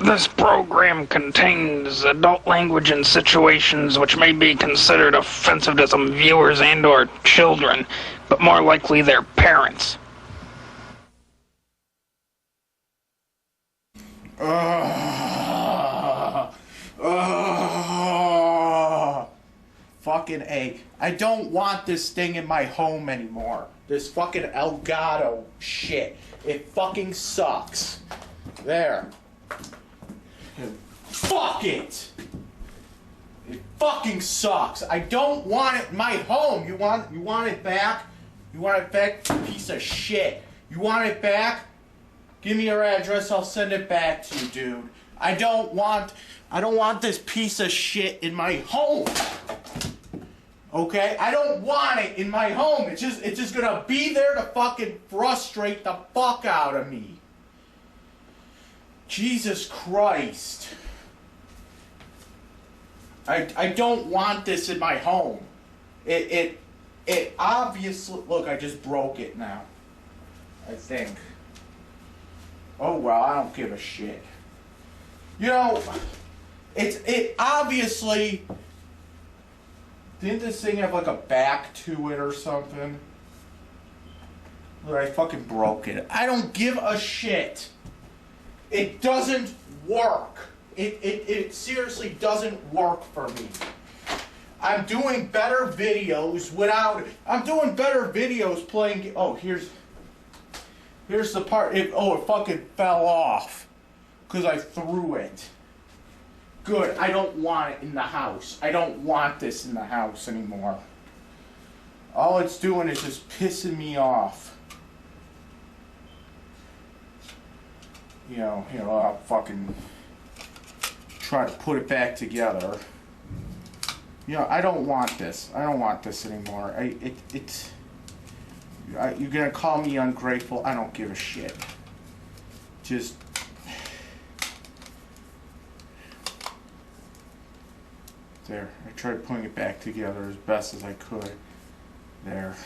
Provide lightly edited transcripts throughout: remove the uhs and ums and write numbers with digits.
This program contains adult language and situations which may be considered offensive to some viewers and/or children, but more likely their parents. Fucking A. I don't want this thing in my home anymore. This fucking Elgato shit. It fucking sucks. There. Fuck it! It fucking sucks. I don't want it in my home. You want it back? You want it back, piece of shit? You want it back? Give me your address, I'll send it back to you, dude. I don't want this piece of shit in my home. Okay? I don't want it in my home. It's just gonna be there to fucking frustrate the fuck out of me. Jesus Christ. I don't want this in my home. It obviously, look, I just broke it now. I think. Oh well, I don't give a shit. You know, it obviously, didn't this thing have like a back to it or something? Look, I fucking broke it. I don't give a shit. It doesn't work. It seriously doesn't work for me. I'm doing better videos without it. I'm doing better videos playing. Oh, here's the part. It fucking fell off because I threw it. Good. I don't want it in the house. I don't want this in the house anymore. All it's doing is just pissing me off. You know, I'll fucking try to put it back together. You know, I don't want this. I don't want this anymore. You're gonna call me ungrateful. I don't give a shit. Just there. I tried putting it back together as best as I could. There.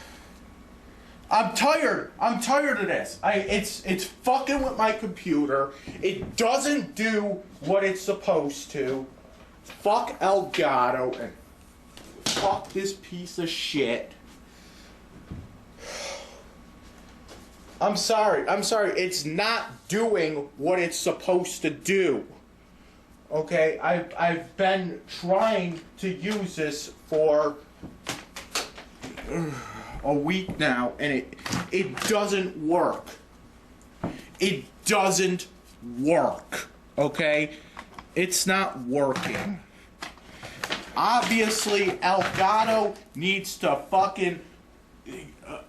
I'm tired. I'm tired of this. It's fucking with my computer. It doesn't do what it's supposed to. Fuck Elgato and fuck this piece of shit. I'm sorry. It's not doing what it's supposed to do. Okay? I've been trying to use this for a week now, and it doesn't work. It doesn't work. Okay? It's not working. Obviously, Elgato needs to fucking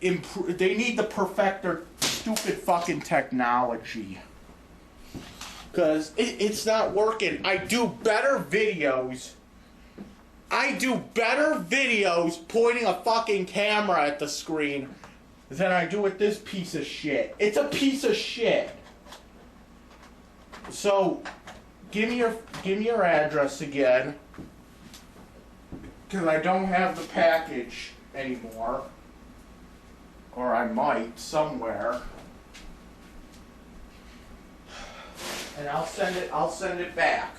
improve. They need to perfect their stupid fucking technology. Because it's not working. I do better videos pointing a fucking camera at the screen than I do with this piece of shit. It's a piece of shit. So, give me your address again. Because I don't have the package anymore. Or I might, somewhere. And I'll send it back.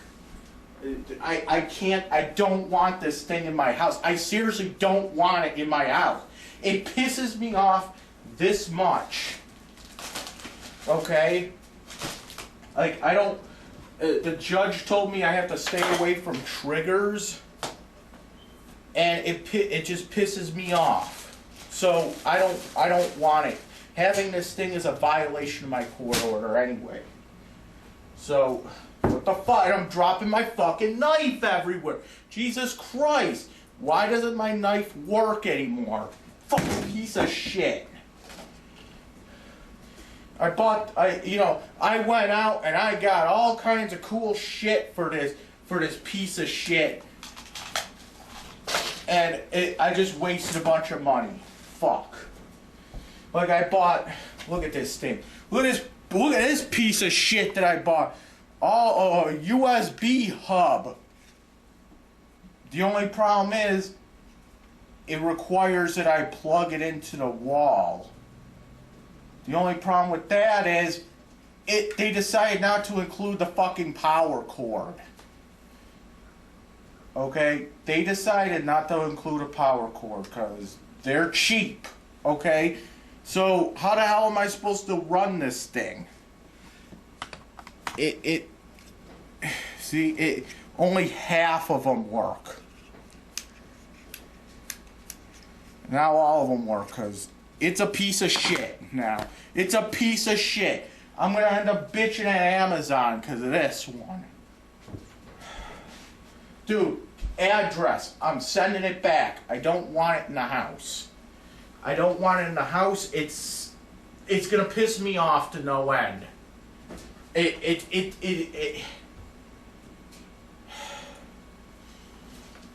I don't want this thing in my house. I seriously don't want it in my house. It pisses me off this much. Okay? Like, I don't, the judge told me I have to stay away from triggers. And it just pisses me off. So, I don't want it. Having this thing is a violation of my court order anyway. So, what the fuck? I'm dropping my fucking knife everywhere. Jesus Christ. Why doesn't my knife work anymore? Fucking piece of shit. I went out and I got all kinds of cool shit for this piece of shit. And I just wasted a bunch of money. Fuck. Like I bought, look at this thing. Look at this piece of shit that I bought. Oh, a USB hub. The only problem is, it requires that I plug it into the wall. The only problem with that is, they decided not to include the fucking power cord. Okay? They decided not to include a power cord because they're cheap. Okay? So, how the hell am I supposed to run this thing? See, only half of them work. Now all of them work because it's a piece of shit now. It's a piece of shit. I'm going to end up bitching at Amazon because of this one. Dude, address. I'm sending it back. I don't want it in the house. I don't want it in the house. It's going to piss me off to no end.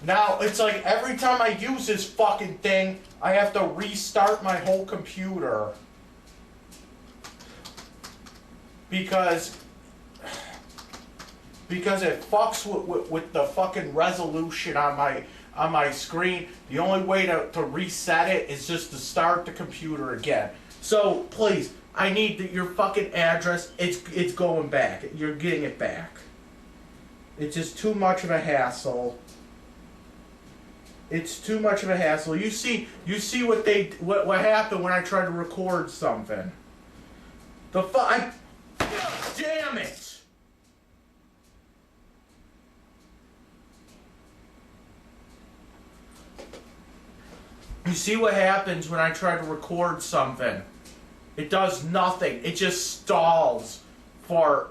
Now, it's like every time I use this fucking thing, I have to restart my whole computer. Because it fucks with the fucking resolution on my screen. The only way to reset it is just to start the computer again. So, please, I need your fucking address. It's going back. You're getting it back. It's just too much of a hassle. It's too much of a hassle. You see what happened when I tried to record something. Damn it! You see what happens when I try to record something? It does nothing. It just stalls for.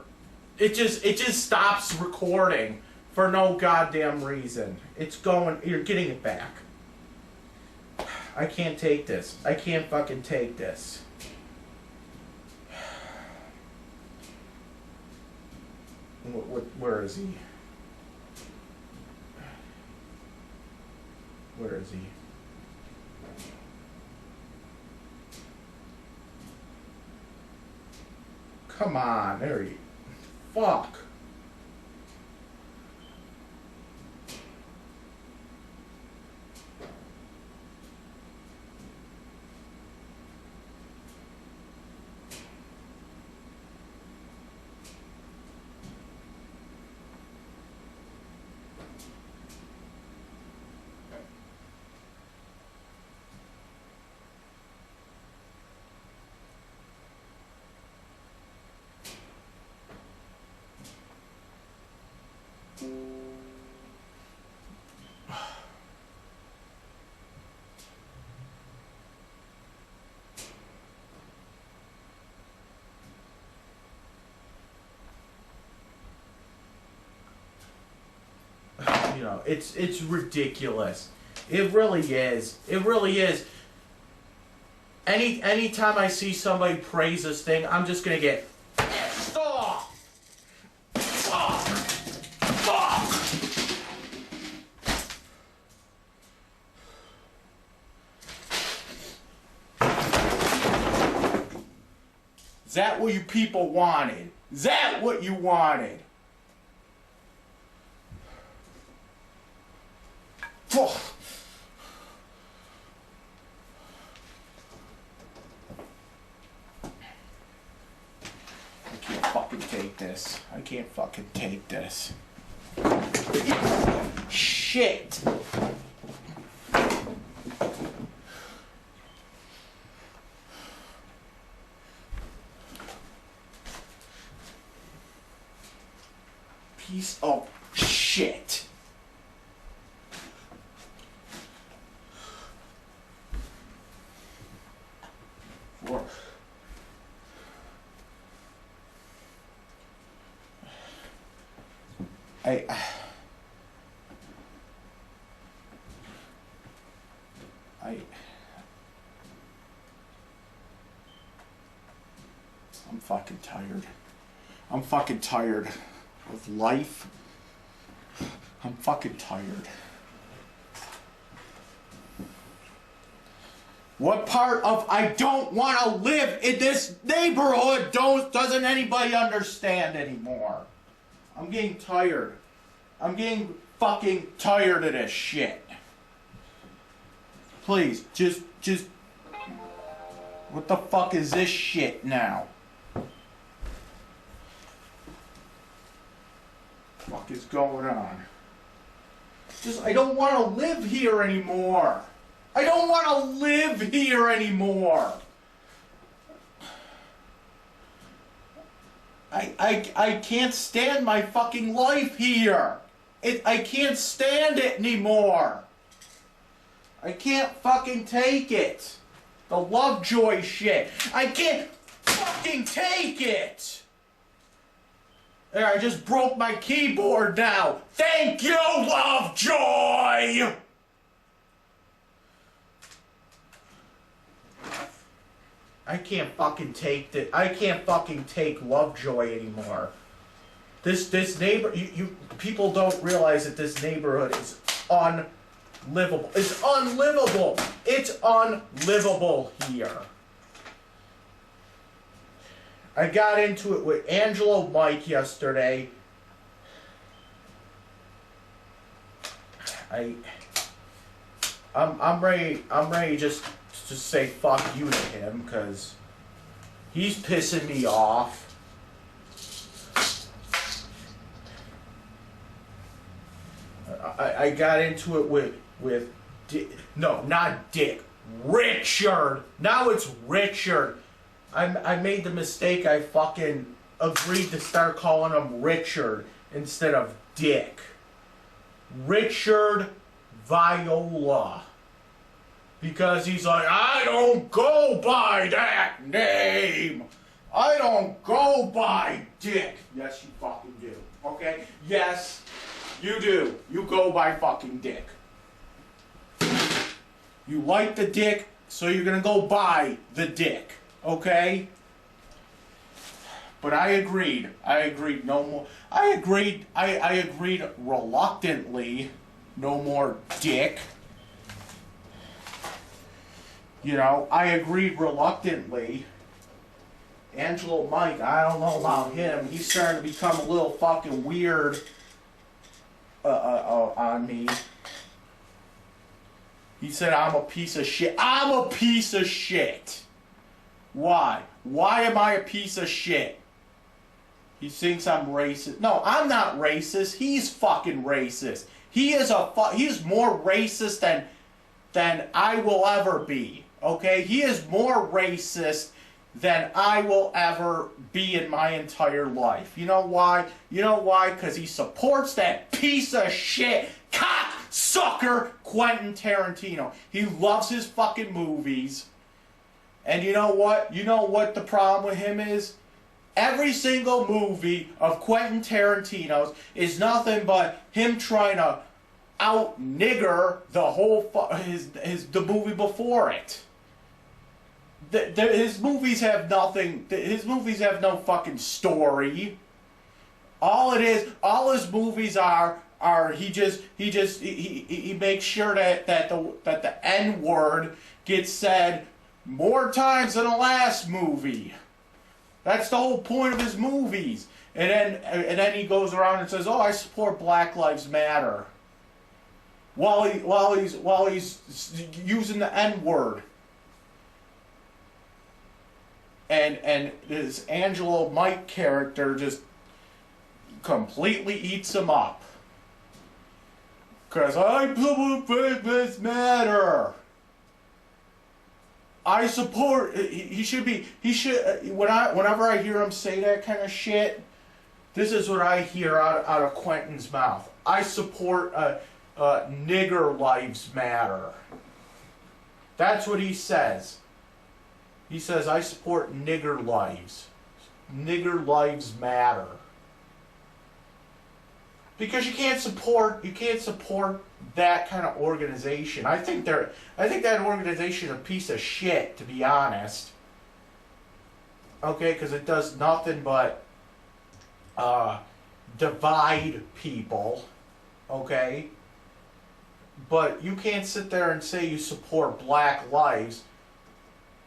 It just stops recording for no goddamn reason. It's going. You're getting it back. I can't take this. I can't fucking take this. Where is he? Where is he? Come on, there he. Fuck. You know, it's ridiculous. It really is. It really is. Anytime I see somebody praise this thing, I'm just gonna get pissed off. Fuck. Fuck. Is that what you people wanted? Is that what you wanted? I can't fucking take this. I can't fucking take this. Shit! Piece of shit. I'm fucking tired. I'm fucking tired of life. I'm fucking tired. What part of I don't want to live in this neighborhood doesn't anybody understand anymore? I'm getting tired. I'm getting fucking tired of this shit. Please, just... What the fuck is this shit now? fuck is going on? I don't want to live here anymore. I don't want to live here anymore. I can't stand my fucking life here. I can't stand it anymore. I can't fucking take it. The Lovejoy shit. I can't fucking take it. There, I just broke my keyboard now. Thank you, Lovejoy! I can't fucking take that. I can't fucking take Lovejoy anymore. This neighbor, people don't realize that this neighborhood is unlivable. It's unlivable. It's unlivable here. I got into it with Angelo Mike yesterday. I'm ready just to say fuck you to him, because he's pissing me off. I got into it with no, not Dick, Richard. Now it's Richard. I made the mistake. I fucking agreed to start calling him Richard instead of Dick. Richard Viola. Because he's like, I don't go by that name. I don't go by Dick. Yes, you fucking do. Okay? Yes, you do. You go by fucking Dick. You like the Dick, so you're gonna go buy the Dick. Okay? But I agreed. No more. I agreed reluctantly. No more Dick. You know, I agreed reluctantly. Angelo Mike, I don't know about him. He's starting to become a little fucking weird on me. He said I'm a piece of shit. I'm a piece of shit. Why? Why am I a piece of shit? He thinks I'm racist. No, I'm not racist. He's fucking racist. He's more racist than I will ever be. Okay? He is more racist than I will ever be in my entire life. You know why? You know why? Because he supports that piece of shit cocksucker Quentin Tarantino. He loves his fucking movies. And you know what? You know what the problem with him is? Every single movie of Quentin Tarantino's is nothing but him trying to out-nigger the whole the movie before it. His movies have nothing. His movies have no fucking story. All his movies are he makes sure that the N-word gets said more times than the last movie. That's the whole point of his movies. And then he goes around and says, "Oh, I support Black Lives Matter." While he's using the N-word. And this Angelo Mike character just completely eats him up. Because I support Black Lives Matter. I support. Whenever I hear him say that kind of shit, this is what I hear out of Quentin's mouth. I support nigger lives matter. That's what he says. He says, I support nigger lives. Nigger lives matter. Because you can't support that kind of organization. I think that organization is a piece of shit, to be honest. Okay, because it does nothing but divide people. Okay? But you can't sit there and say you support Black lives.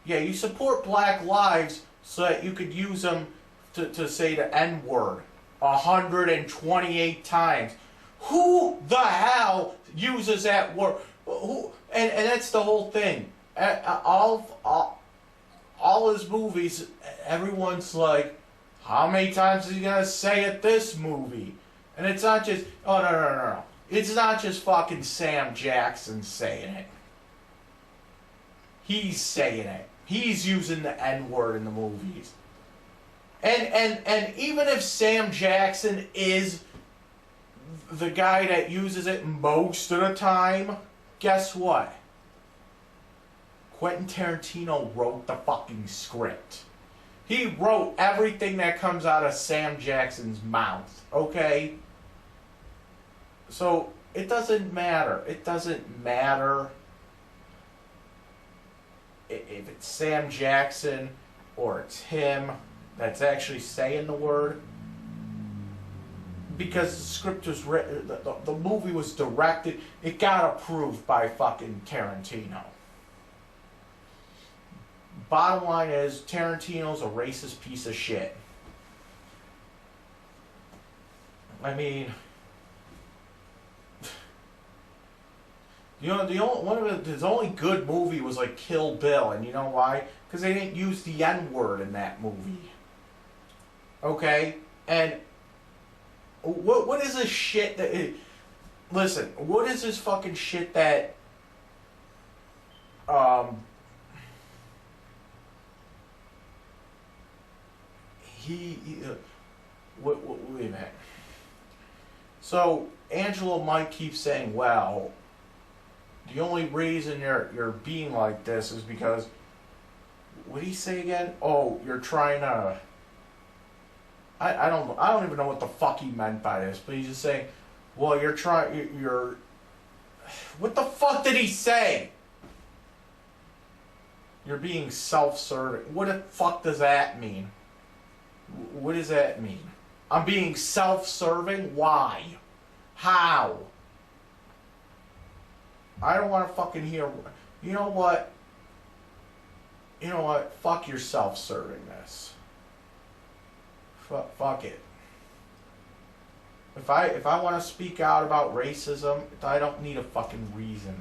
Yeah, you support Black lives so that you could use them to say the N-word 128 times. Who the hell uses that word? Who? And that's the whole thing. All his movies, everyone's like, how many times is he going to say it this movie? And it's not just, oh, no. It's not just fucking Sam Jackson saying it. He's saying it. He's using the N-word in the movies. And even if Sam Jackson is the guy that uses it most of the time, guess what? Quentin Tarantino wrote the fucking script. He wrote everything that comes out of Sam Jackson's mouth, okay? So, it doesn't matter. It doesn't matter if it's Sam Jackson or it's him that's actually saying the word. Because the script was written, the movie was directed, it got approved by fucking Tarantino. Bottom line is, Tarantino's a racist piece of shit. I mean, you know, his only good movie was like Kill Bill, and you know why? Because they didn't use the N-word in that movie. Okay? And what is this shit that... Listen, what is this fucking shit that... wait a minute. So, Angelo Mike keeps saying, well, the only reason you're being like this is because... What did he say again? Oh, you're trying to... I don't even know what the fuck he meant by this, but he's just saying, well, you're... What the fuck did he say? You're being self-serving. What the fuck does that mean? What does that mean? I'm being self-serving? Why? How? I don't want to fucking hear... You know what? Fuck your self-servingness. Fuck it. If I want to speak out about racism, I don't need a fucking reason.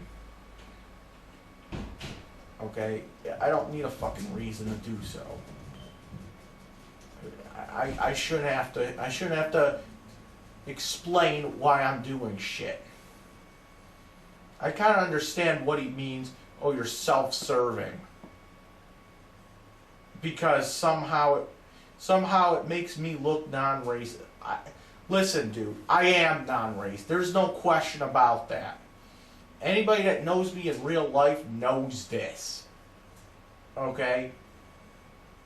Okay? I don't need a fucking reason to do so. I shouldn't have to explain why I'm doing shit. I kind of understand what he means, oh, you're self-serving. Because somehow it makes me look non-racist. Listen, dude, I am non-racist. There's no question about that. Anybody that knows me in real life knows this. Okay?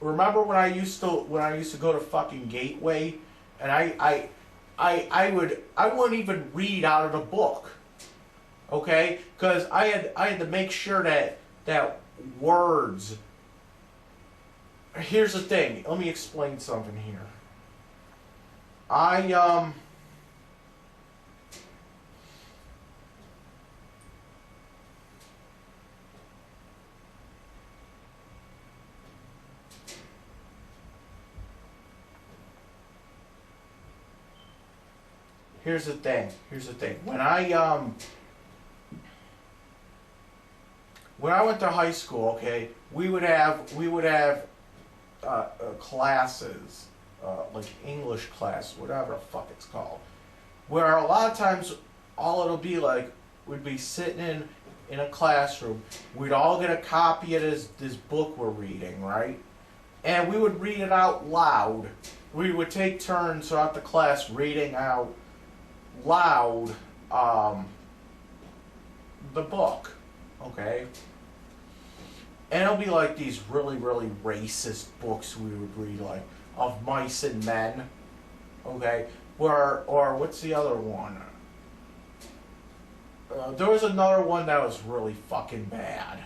Remember when I used to go to fucking Gateway, and I wouldn't even read out of the book. Okay? Because I had to make sure that words. Here's the thing. Let me explain something here. Here's the thing. When I went to high school, okay, we would have classes, like English class, whatever the fuck it's called, where a lot of times all it'll be like, we'd be sitting in a classroom, we'd all get a copy of this book we're reading, right? And we would read it out loud. We would take turns throughout the class reading out loud the book, okay? And it'll be like these really, really racist books we would read, like Of Mice and Men, okay? Or what's the other one? There was another one that was really fucking bad.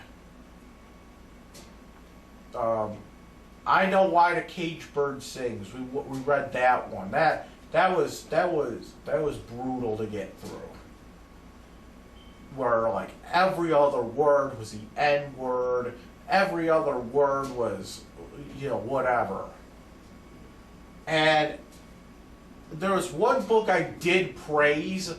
I Know Why the Caged Bird Sings. We read that one. That was brutal to get through. Where like every other word was the N-word, every other word was, whatever. And there was one book I did praise,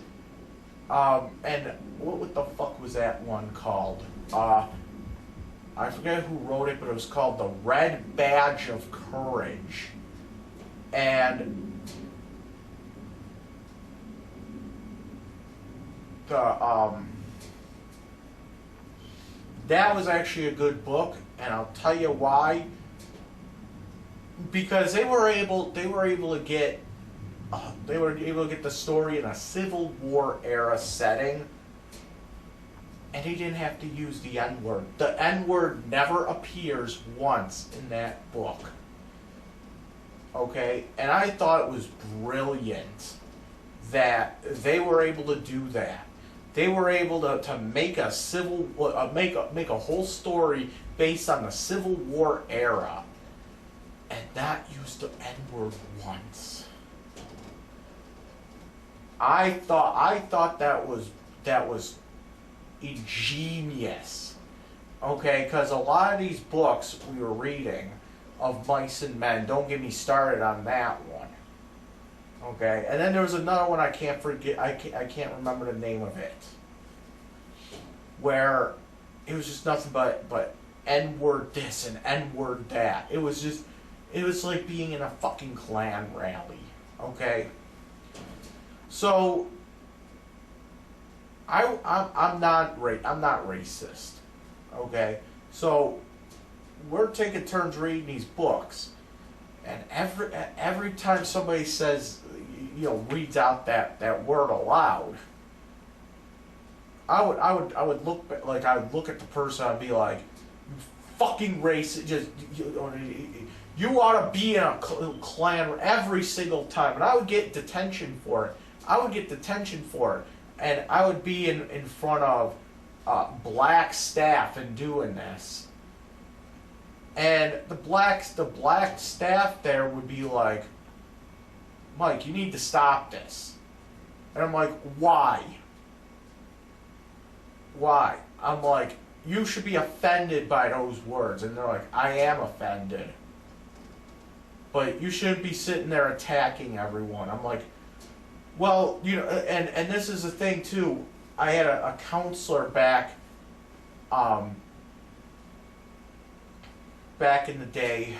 and what the fuck was that one called? I forget who wrote it, but it was called The Red Badge of Courage. And that was actually a good book, and I'll tell you why. Because they were able to get the story in a Civil War era setting, and he didn't have to use the N-word. The N-word never appears once in that book. Okay? And I thought it was brilliant that they were able to do that. They were able to make a make a whole story based on the Civil War era, and not use the N-word once. I thought that was ingenious. Okay, because a lot of these books we were reading of Mice and Men, don't get me started on that one. Okay, and then there was another one I can't forget. I can't remember the name of it. Where it was just nothing but N-word this and N-word that. It was like being in a fucking Klan rally. Okay. So I'm not racist. Okay. So we're taking turns reading these books, and every time somebody says, reads out that word aloud, I would look at the person. I'd be like, you fucking racist. You ought to be in a Klan every single time, and I would get detention for it. And I would be in front of black staff and doing this. And the black staff there would be like, Mike, you need to stop this. And I'm like, why? Why? I'm like, you should be offended by those words. And they're like, I am offended. But you shouldn't be sitting there attacking everyone. I'm like, well, and this is the thing too. I had a counselor back in the day,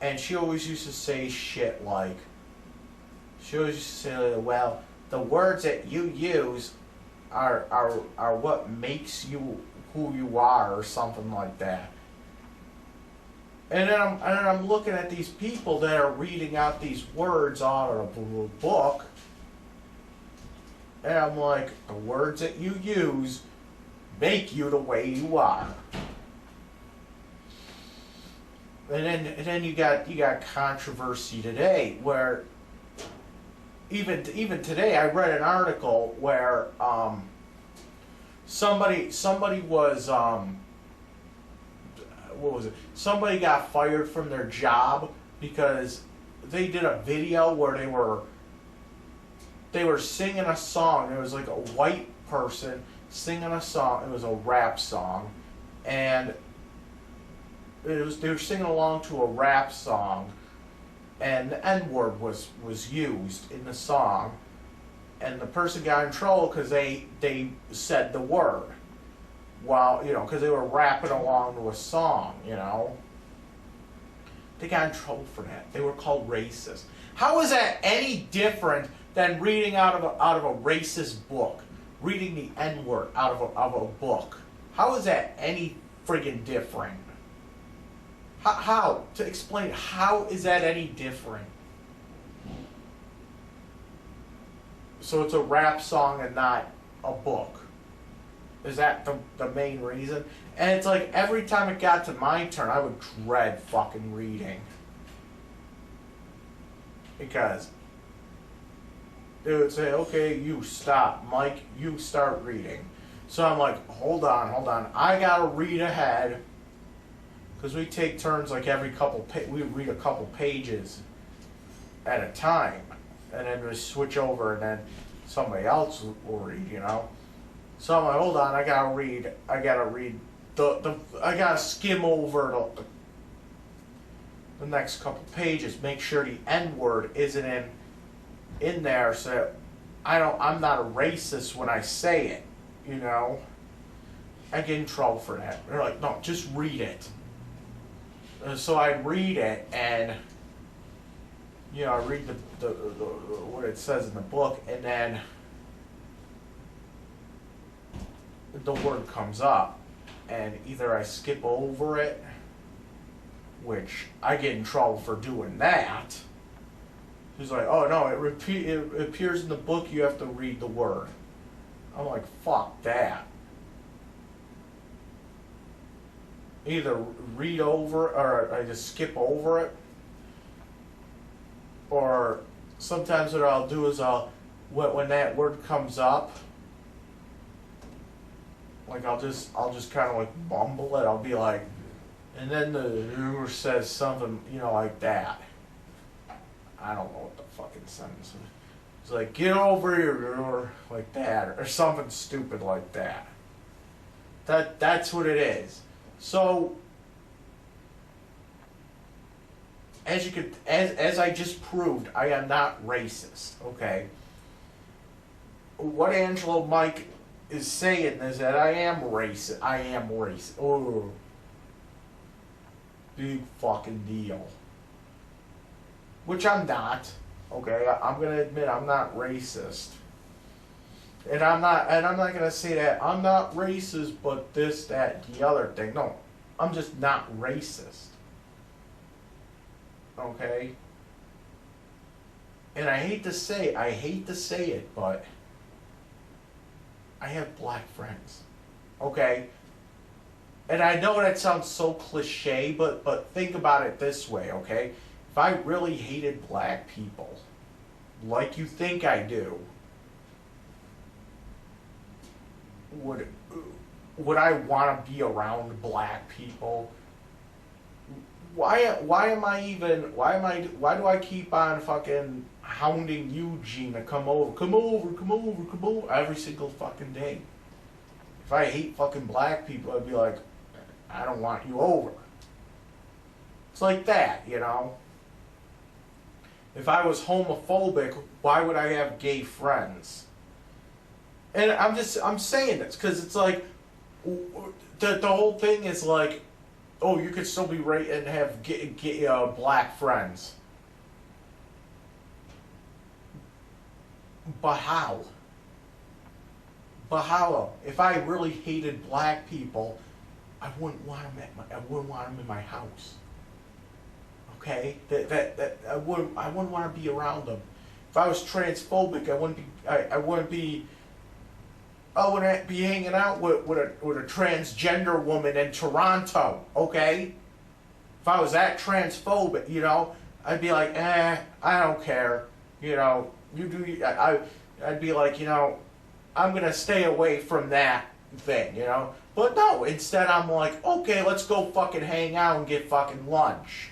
and she always used to say shit like, well, the words that you use are what makes you who you are, or something like that. And then I'm looking at these people that are reading out these words out of a book, and I'm like, the words that you use make you the way you are. And then you got controversy today, where even today I read an article where somebody was what was it? Somebody got fired from their job because they did a video where they were singing a song. It was like a white person singing a song. It was a rap song, and they were singing along to a rap song, and the N-word was used in the song, and the person got in trouble because they said the word. While, because they were rapping along to a song, They got in trouble for that. They were called racist. How is that any different than reading out of a racist book? Reading the N-word out of a book. How is that any friggin' different? How? To explain, how is that any different? So it's a rap song and not a book. Is that the main reason? And it's like every time it got to my turn, I would dread fucking reading. Because they would say, okay, you stop. Mike, you start reading. So I'm like, hold on. I gotta read ahead. Because we take turns like every we read a couple pages at a time. And then we switch over and then somebody else will read, So I'm like, hold on, I gotta skim over the next couple pages, make sure the N-word isn't in there, so I'm not a racist when I say it, I get in trouble for that. They're like, no, just read it. So I read it, and I read the what it says in the book, and then the word comes up, and either I skip over it, which I get in trouble for doing that. He's like, oh no, it appears in the book, you have to read the word. I'm like, fuck that. Either read over, or I just skip over it, or sometimes what I'll do is when that word comes up, like I'll just kind of like mumble it. I'll be like, and then the viewer says something, like that. I don't know what the fucking sentence is. It's like, get over here, or like that, or something stupid like that. That's what it is. So, as I just proved, I am not racist. Okay. What Angelo Mike is saying is that I am racist. I am racist. Oh, big fucking deal. Which I'm not. Okay, I'm gonna admit I'm not racist. And I'm not gonna say that I'm not racist, but this, that, the other thing. No, I'm just not racist. Okay? And I hate to say it, but I have black friends. Okay? And I know that sounds so cliche, but think about it this way, okay? If I really hated black people, like you think I do, would I want to be around black people? Why do I keep on fucking hounding Eugene to come over every single fucking day? If I hate fucking black people, I'd be like, I don't want you over. It's like that, If I was homophobic, why would I have gay friends? And I'm saying this because it's like, the whole thing is like, oh, you could still be and have gay, black friends. But how? If I really hated black people, I wouldn't want them in my house. Okay, I wouldn't want to be around them. If I was transphobic, I wouldn't be hanging out with a transgender woman in Toronto. Okay, if I was that transphobic, I'd be like, I don't care. You do. I'd be like, I'm gonna stay away from that thing. But no, instead I'm like, okay, let's go fucking hang out and get fucking lunch.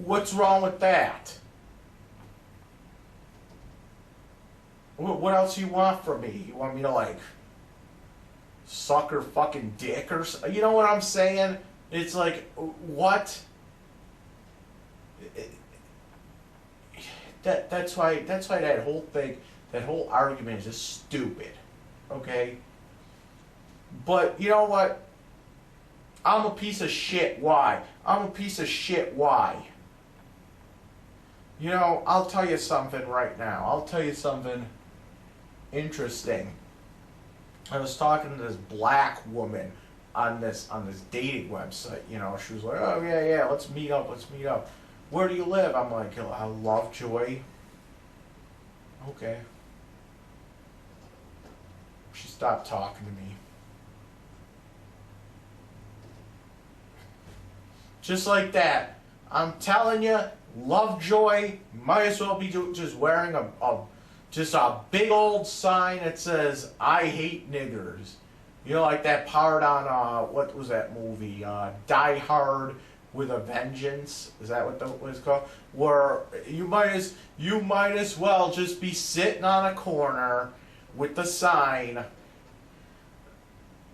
What's wrong with that? What else you want from me? You want me to like suck her fucking dick or something? You know what I'm saying? It's like, what? That's why that whole thing, that whole argument is just stupid. Okay? But you know what? I'm a piece of shit. Why? I'm a piece of shit. Why? I'll tell you something right now. I'll tell you something interesting. I was talking to this black woman on this dating website. She was like, oh yeah, let's meet up. Where do you live? I'm like, I Lovejoy. Okay. She stopped talking to me. Just like that. I'm telling you, Lovejoy might as well be just wearing a big old sign that says, I hate niggers. Like that part on, what was that movie? Die Hard with a Vengeance. Is that what it's called? Where you might as well just be sitting on a corner with the sign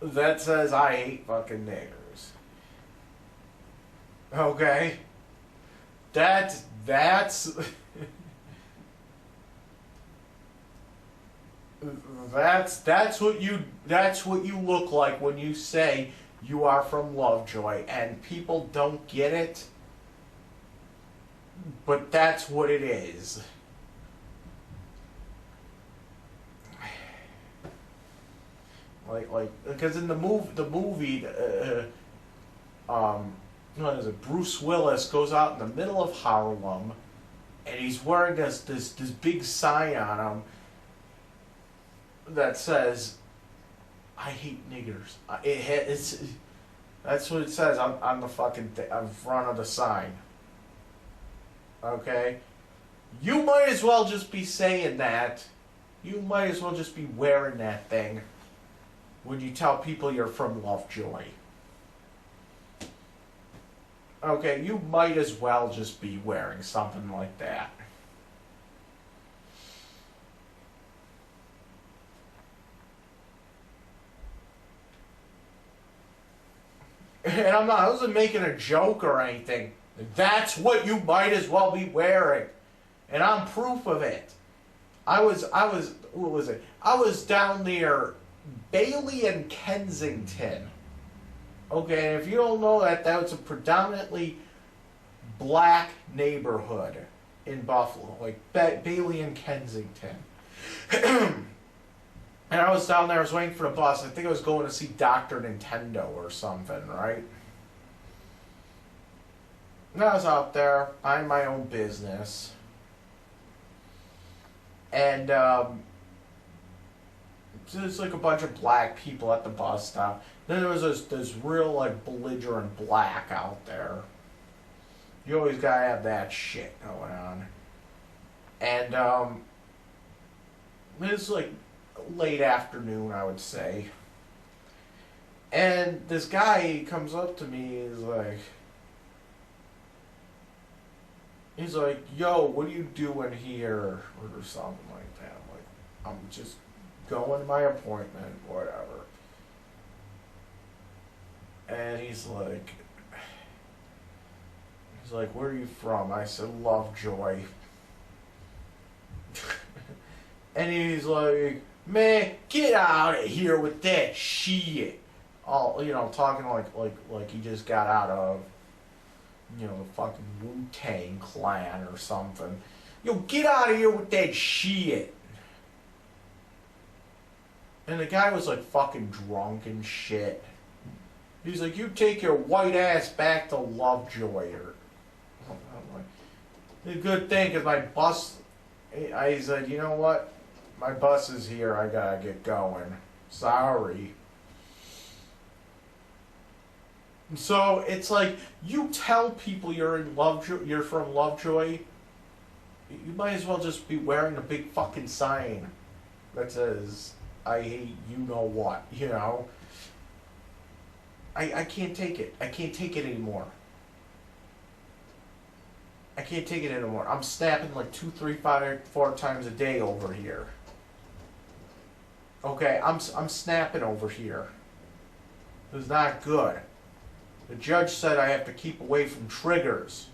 that says, I hate fucking niggers. Okay? That's that's what you look like when you say you are from Lovejoy, and people don't get it, but that's what it is. Because in the movie, what is it? Bruce Willis goes out in the middle of Harlem, and he's wearing this big sign on him that says, "I hate niggers." That's what it says on the fucking on front of the sign. Okay, you might as well just be saying that. You might as well just be wearing that thing when you tell people you're from Lovejoy. Okay, you might as well just be wearing something like that. And I wasn't making a joke or anything. That's what you might as well be wearing. And I'm proof of it. What was it? I was down near Bailey and Kensington. Okay, and if you don't know that, that was a predominantly black neighborhood in Buffalo, like Bailey and Kensington. And I was down there, I was waiting for the bus. I think I was going to see Dr. Nintendo or something, right? And I was out there, minding my own business. And there's like a bunch of black people at the bus stop. Then there was this real like belligerent black out there. You always gotta have that shit going on. And it's like late afternoon, I would say. And this guy comes up to me, he's like, "Yo, what are you doing here?" Or something like that. I'm like, "I'm just going to my appointment, whatever." And he's like, "Where are you from?" I said, "Lovejoy." And he's like, "Man, get out of here with that shit." All, talking like he just got out of, the fucking Wu-Tang Clan or something. "Yo, get out of here with that shit." And the guy was like fucking drunk and shit. He's like, "You take your white ass back to Lovejoy." I'm like, "The good thing, because my bus," I said, "You know what? My bus is here. I gotta get going. Sorry." So it's like, you tell people you're in Lovejoy, you're from Lovejoy, you might as well just be wearing a big fucking sign that says, "I hate you know what," I can't take it. I can't take it anymore. I can't take it anymore. I'm snapping like 2, 3, 5, 4 times a day over here. Okay, I'm snapping over here. It's not good. The judge said I have to keep away from triggers.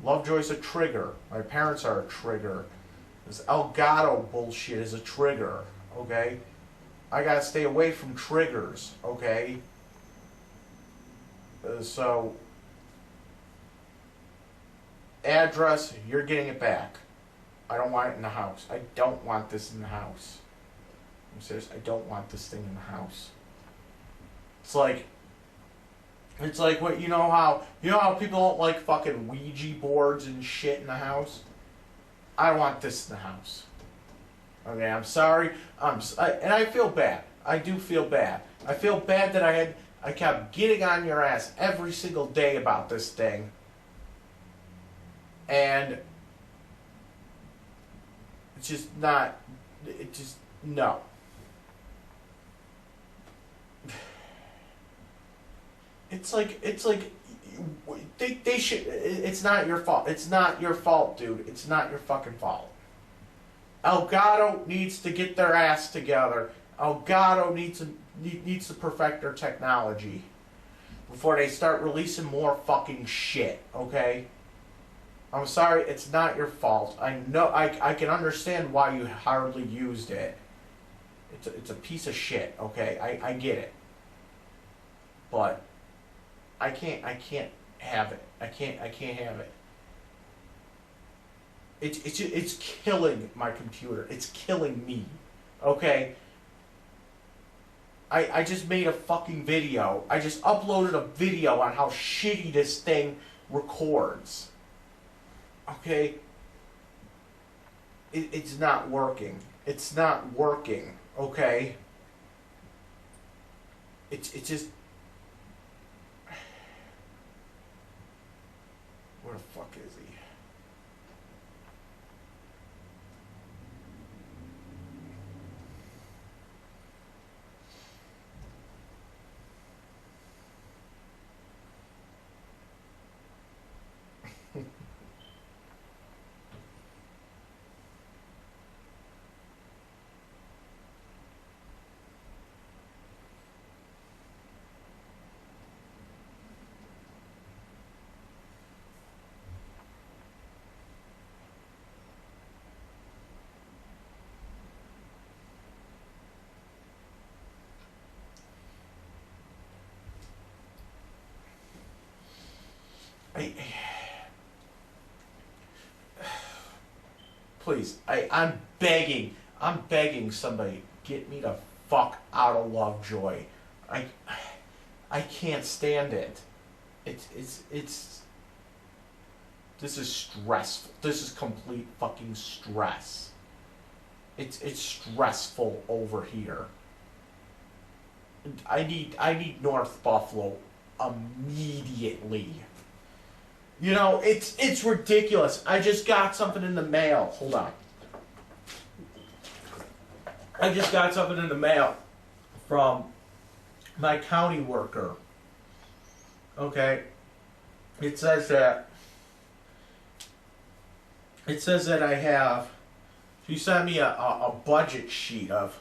Lovejoy's a trigger. My parents are a trigger. This Elgato bullshit is a trigger. Okay? I gotta stay away from triggers. Okay? So, address, you're getting it back. I don't want it in the house. I don't want this in the house. I'm serious, I don't want this thing in the house. It's like what, you know how people don't like fucking Ouija boards and shit in the house? I don't want this in the house. Okay, I'm sorry. And I feel bad. I do feel bad. I feel bad that I kept getting on your ass every single day about this thing. And it's just not, no. It's like they should. It's not your fault. It's not your fault, dude. It's not your fucking fault. Elgato needs to get their ass together. Elgato needs to perfect their technology before they start releasing more fucking shit. Okay. I'm sorry. It's not your fault. I know. I can understand why you hardly used it. It's a piece of shit. Okay. I get it. But I can't have it. I can't have it. It's killing my computer. It's killing me. Okay? I just made a fucking video. I just uploaded a video on how shitty this thing records. Okay? It's not working. It's not working. Okay? It's just... Where the fuck is he? Please, I'm begging somebody, get me the fuck out of Lovejoy. I can't stand it. It's this is stressful. This is complete fucking stress. It's stressful over here. I need North Buffalo immediately. You know, it's ridiculous. I just got something in the mail. Hold on. I just got something in the mail from my county worker. Okay. It says that I have, she sent me a budget sheet of,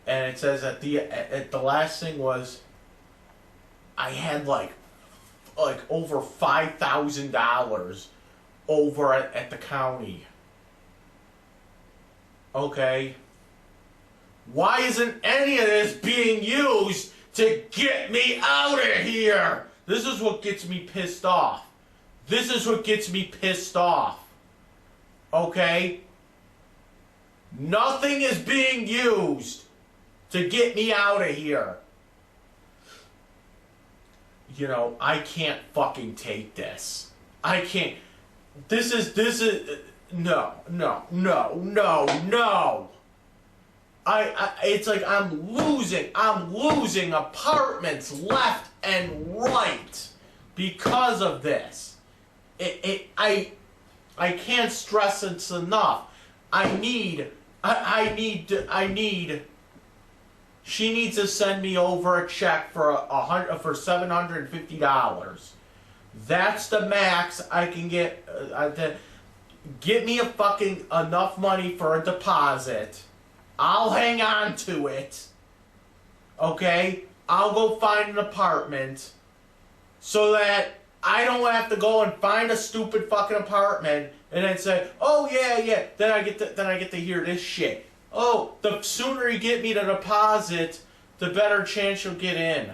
and it says that the last thing was I had like over $5,000 over at the county. Okay. Why isn't any of this being used to get me out of here? This is what gets me pissed off. This is what gets me pissed off. Okay? Nothing is being used to get me out of here. You know, I can't fucking take this. I can't. This is, no. It's like I'm losing apartments left and right because of this. I can't stress it enough. She needs to send me over a check for $750. That's the max I can get. Get me enough money for a deposit. I'll hang on to it. Okay? I'll go find an apartment so that I don't have to go and find a stupid fucking apartment and then say, "Oh yeah." Then I get to hear this shit. Oh, the sooner you get me the deposit, the better chance you'll get in.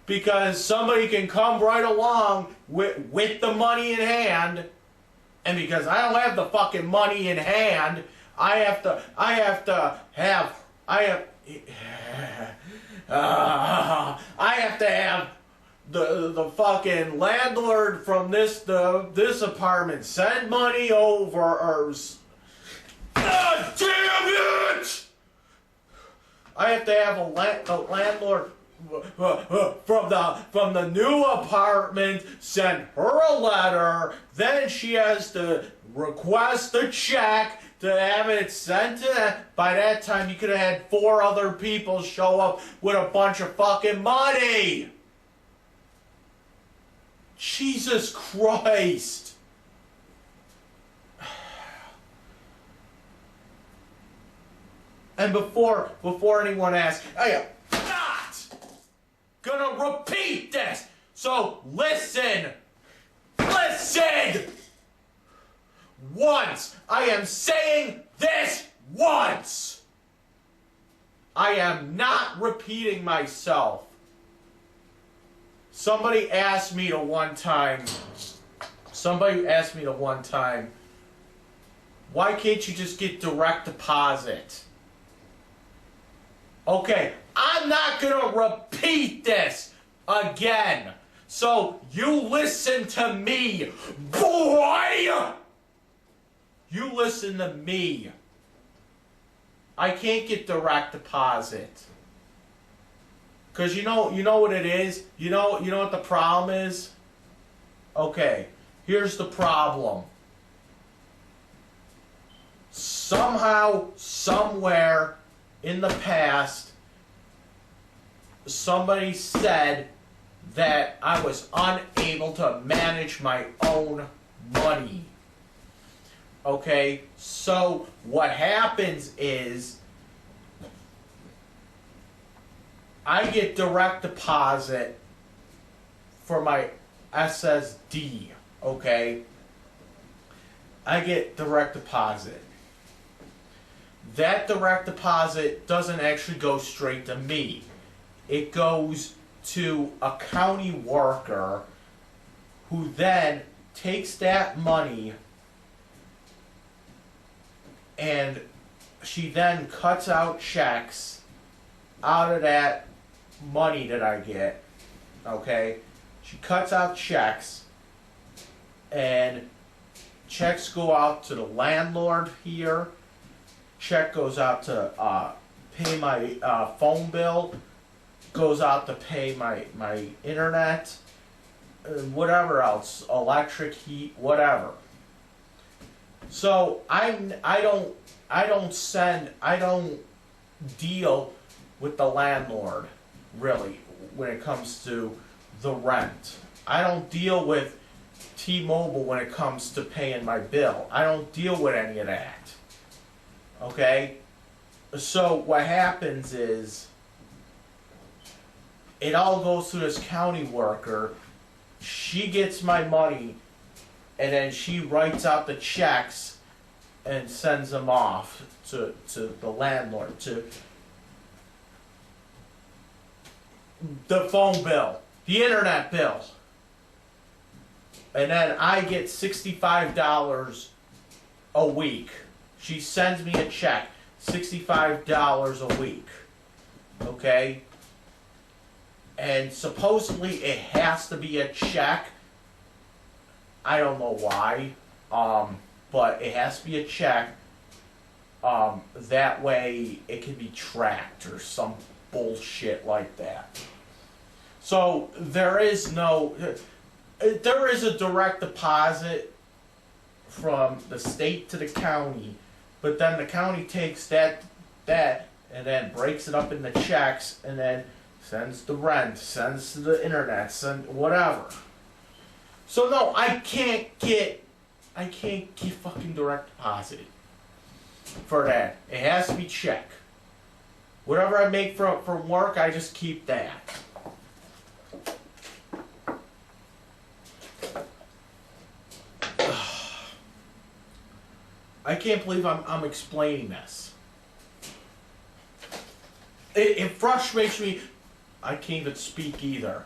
Because somebody can come right along with the money in hand, and because I don't have the fucking money in hand, I have to have the fucking landlord from this apartment send money over, or God damn it! I have to have a landlord from the new apartment send her a letter. Then she has to request a check to have it sent to that. By that time, you could have had 4 other people show up with a bunch of fucking money. Jesus Christ. And before anyone asks, I am not gonna repeat this. So listen. Once. I am saying this once. I am not repeating myself. Somebody asked me the one time, why can't you just get direct deposit? Okay, I'm not gonna repeat this again. So you listen to me, boy! You listen to me. I can't get direct deposit. Cause you know what it is? You know what the problem is? Okay, here's the problem. Somehow, somewhere in the past, somebody said that I was unable to manage my own money. Okay, so what happens is I get direct deposit for my SSD, okay? I get direct deposit. That direct deposit doesn't actually go straight to me. It goes to a county worker who then takes that money and she then cuts out checks out of that money that I get, okay? She cuts out checks, and checks go out to the landlord here. Check goes out to pay my phone bill, goes out to pay my internet, whatever else, electric, heat, whatever. So I don't deal with the landlord really when it comes to the rent. I don't deal with T-Mobile when it comes to paying my bill. I don't deal with any of that. Okay? So what happens is it all goes to this county worker. She gets my money and then she writes out the checks and sends them off to the landlord, to the phone bill, the internet bill. And then I get $65 a week. She sends me a check, $65 a week. Okay? And supposedly it has to be a check. I don't know why. But it has to be a check. That way it can be tracked or some bullshit like that. So there is a direct deposit from the state to the county, but then the county takes that and then breaks it up into checks and then sends the rent, sends to the internet, send whatever. So no, I can't get fucking direct deposit for that. It has to be check. Whatever I make from work, I just keep that. I can't believe I'm explaining this. It frustrates me. I can't even speak either.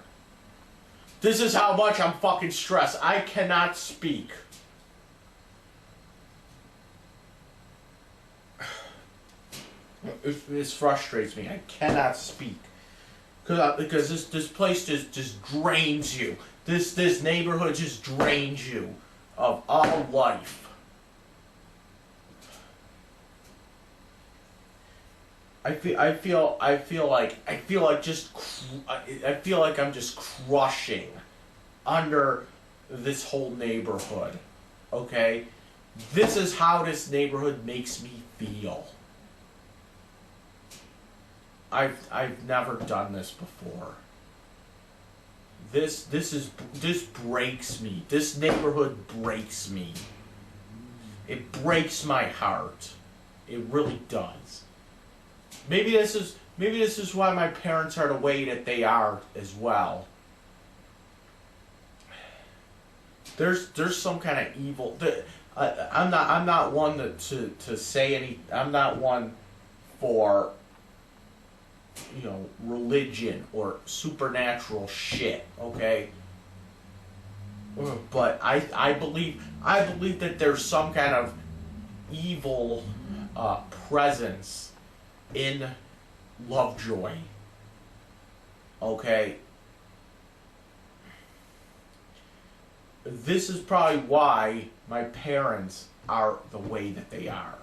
This is how much I'm fucking stressed. I cannot speak. This frustrates me. I cannot speak. Because this place just drains you. This neighborhood just drains you of all life. I feel like I'm just crushing under this whole neighborhood. Okay? This is how this neighborhood makes me feel. I've never done this before. This breaks me. This neighborhood breaks me. It breaks my heart. It really does. Maybe this is why my parents are the way that they are as well. There's some kind of evil. I'm not one to say any. I'm not one for, religion or supernatural shit. Okay. But I believe that there's some kind of evil presence in Lovejoy. Okay? This is probably why my parents are the way that they are.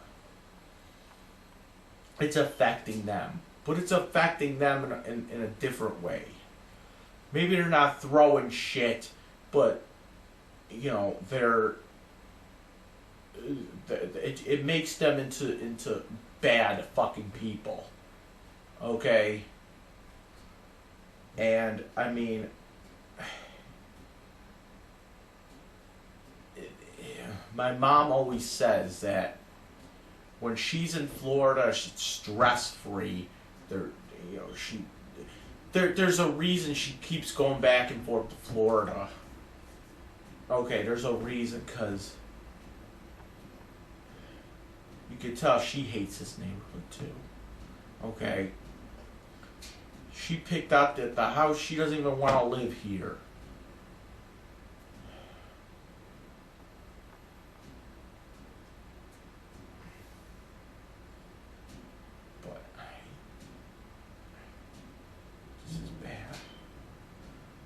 It's affecting them. But it's affecting them in a different way. Maybe they're not throwing shit, but, you know, it makes them into bad fucking people. Okay? And, I mean, my mom always says that when she's in Florida, she's stress-free. There's a reason she keeps going back and forth to Florida. Okay, there's a reason, because you can tell she hates this neighborhood too. Okay? She picked out the house. She doesn't even want to live here. But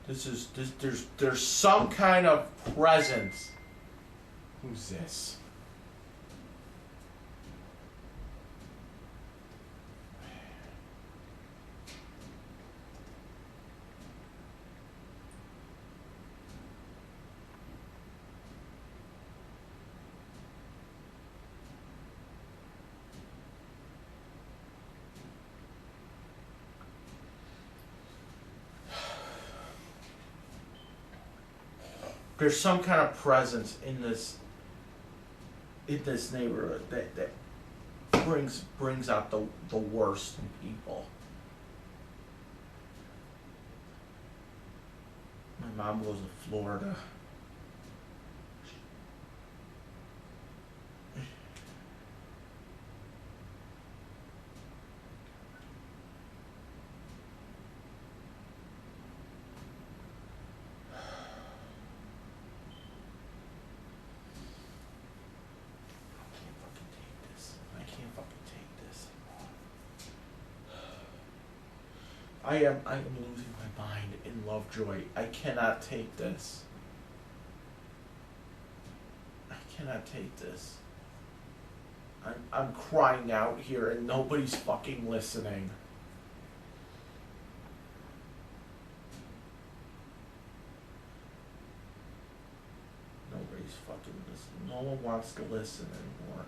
this is bad. There's some kind of presence. Who's this? There's some kind of presence in this neighborhood that brings out the worst in people. My mom goes to Florida. I am losing my mind in Lovejoy. I cannot take this. I cannot take this. I'm crying out here and nobody's fucking listening. Nobody's fucking listening. No one wants to listen anymore.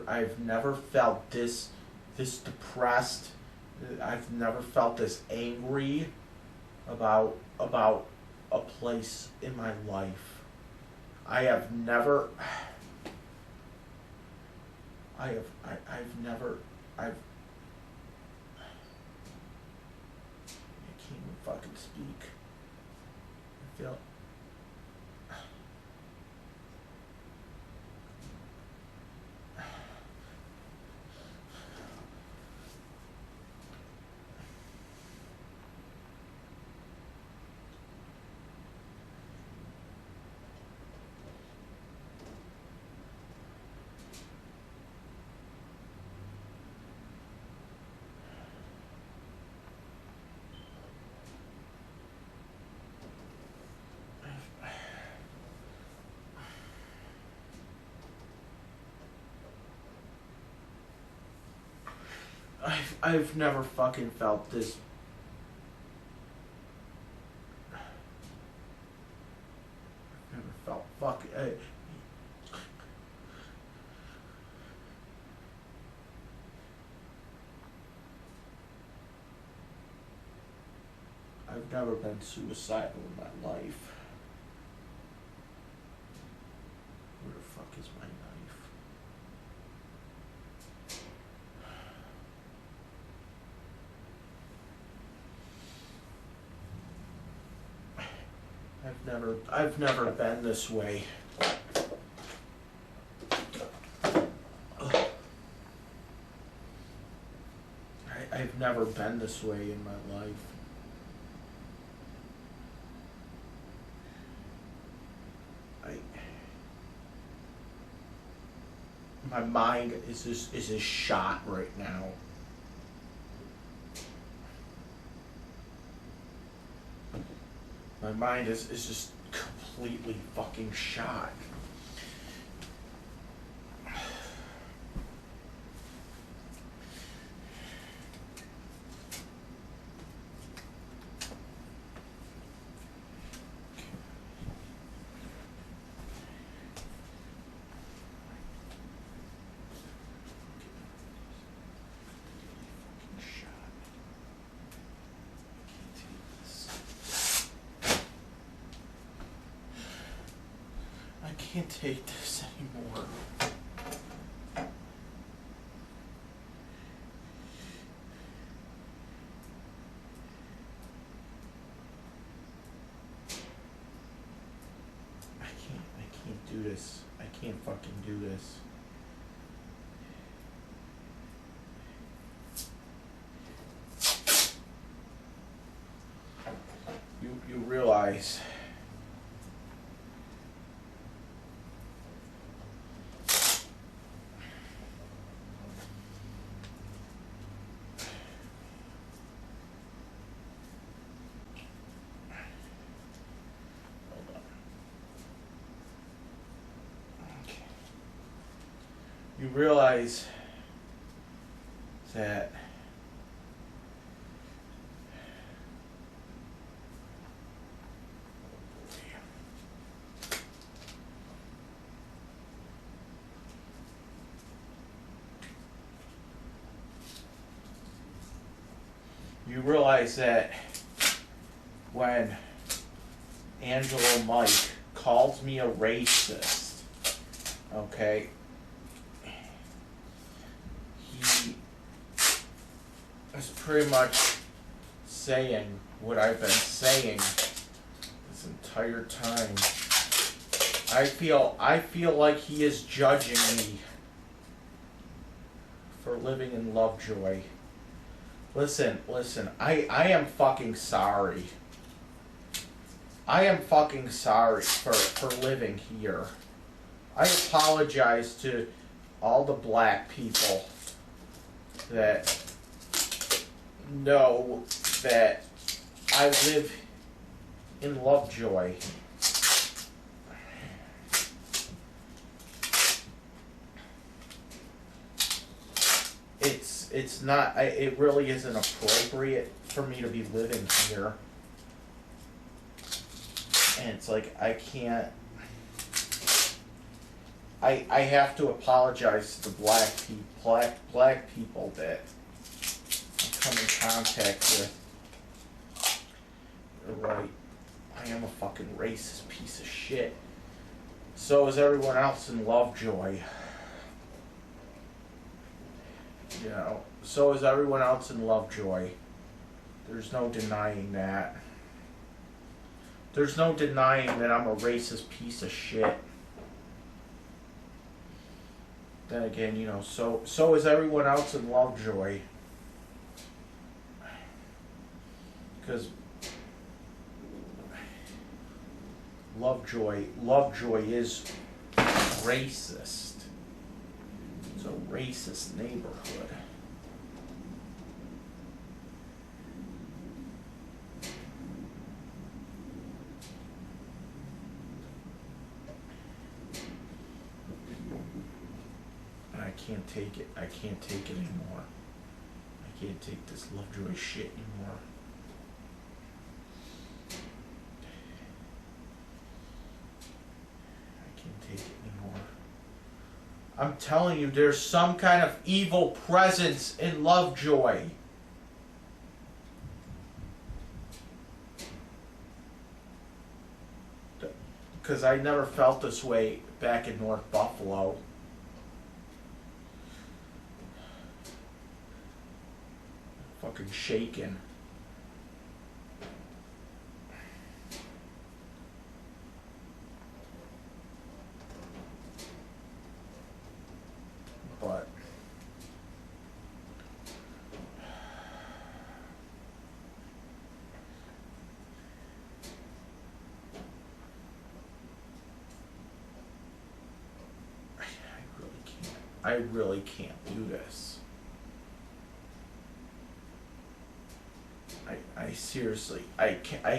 I've never felt this depressed. I've never felt this angry about a place in my life. I've never I can't even fucking speak. I feel I've never fucking felt this. I've never felt I've never been suicidal in my life. Where the fuck is my knife? I've never been this way. I've never been this way in my life. My mind is just shot right now. My mind is just completely fucking shot. I can't take this anymore. I can't do this. I can't fucking do this. You realize you realize that when Angelo Mike calls me a racist, okay, he is pretty much saying what I've been saying this entire time. I feel like he is judging me for living in Lovejoy. Listen, I am fucking sorry. I am fucking sorry for living here. I apologize to all the black people that know that I live in Lovejoy. It's not, it really isn't appropriate for me to be living here. And it's like, I can't, I have to apologize to the black people that I come in contact with. You're right, I am a fucking racist piece of shit. So is everyone else in Lovejoy. You know, so is everyone else in Lovejoy. There's no denying that. There's no denying that I'm a racist piece of shit. Then again, you know, so is everyone else in Lovejoy. Because Lovejoy is racist. It's a racist neighborhood. And I can't take it. I can't take it anymore. I can't take this Lovejoy shit anymore. I can't take it anymore. I'm telling you, there's some kind of evil presence in Lovejoy. Because I never felt this way back in North Buffalo. Fucking shaking. But I really can't do this. I seriously, I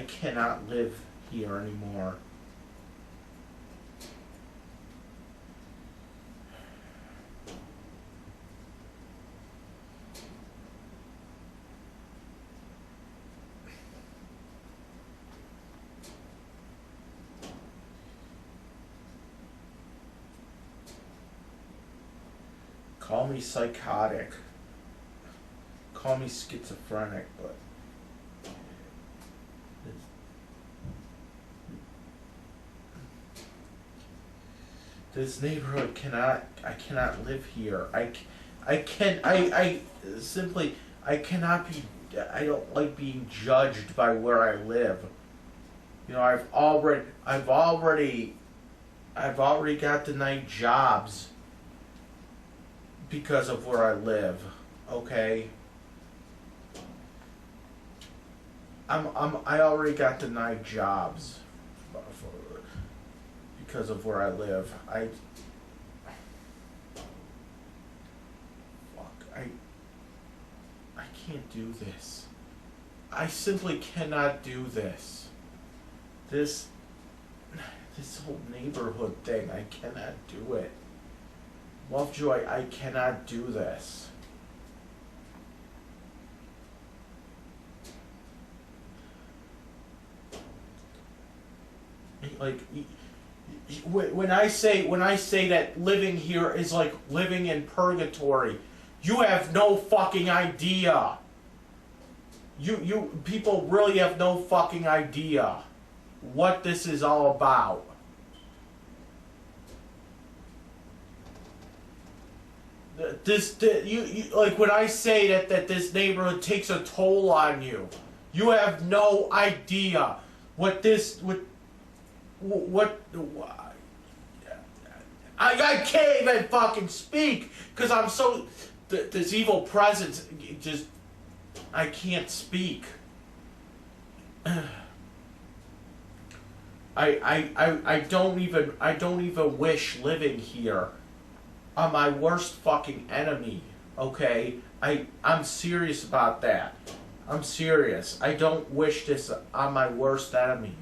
cannot live here anymore. Call me psychotic. Call me schizophrenic, but this neighborhood I cannot live here. I simply, I cannot be, I don't like being judged by where I live. You know, I've already got denied jobs because of where I live, okay? I already got denied jobs because of where I live. I can't do this. I simply cannot do this. This whole neighborhood thing, I cannot do it. Lovejoy, I cannot do this. Like, when I say that living here is like living in purgatory, you have no fucking idea. You people really have no fucking idea what this is all about. You like when I say that this neighborhood takes a toll on you, you have no idea what I can't even fucking speak because I'm so this evil presence just I can't speak. I don't even wish living here. I'm my worst fucking enemy, okay? I'm serious about that. I'm serious. I don't wish this on my worst enemy.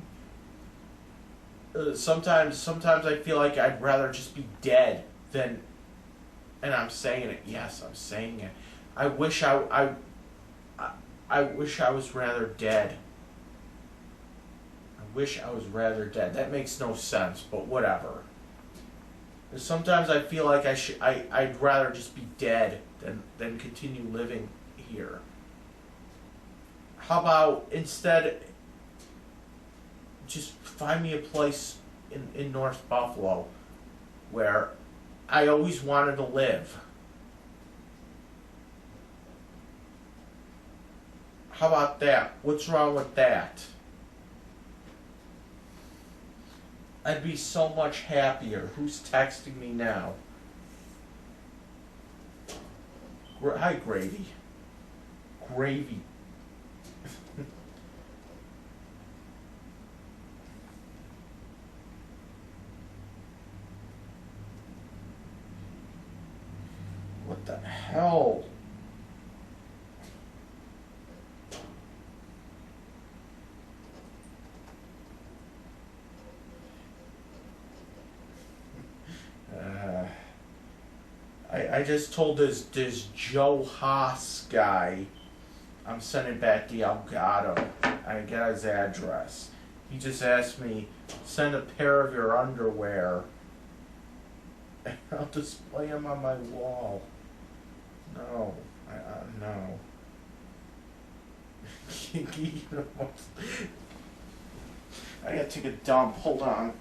Sometimes I feel like I'd rather just be dead than, and I'm saying it, yes, I'm saying it. I wish I was rather dead. I wish I was rather dead. That makes no sense, but whatever. Sometimes I feel like I'd rather just be dead than continue living here. How about instead just find me a place in North Buffalo where I always wanted to live. How about that? What's wrong with that? I'd be so much happier. Who's texting me now? Hi, Gravy. Gravy. What the hell? I just told this Joe Haas guy I'm sending back the Elgato. I got his address. He just asked me, send a pair of your underwear and I'll display them on my wall. No, no. I gotta take a dump. Hold on.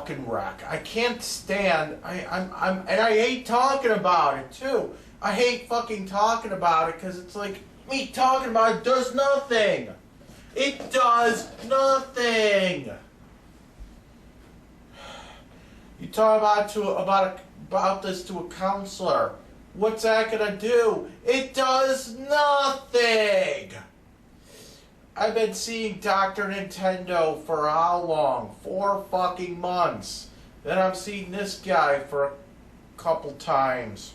fucking wreck. I can't stand. And I hate talking about it too. I hate fucking talking about it because it's like me talking about it does nothing. It does nothing. You talk about this to a counselor. What's that gonna do? It does nothing. I've been seeing Dr. Nintendo for how long? 4 fucking months. Then I'm seeing this guy for a couple times.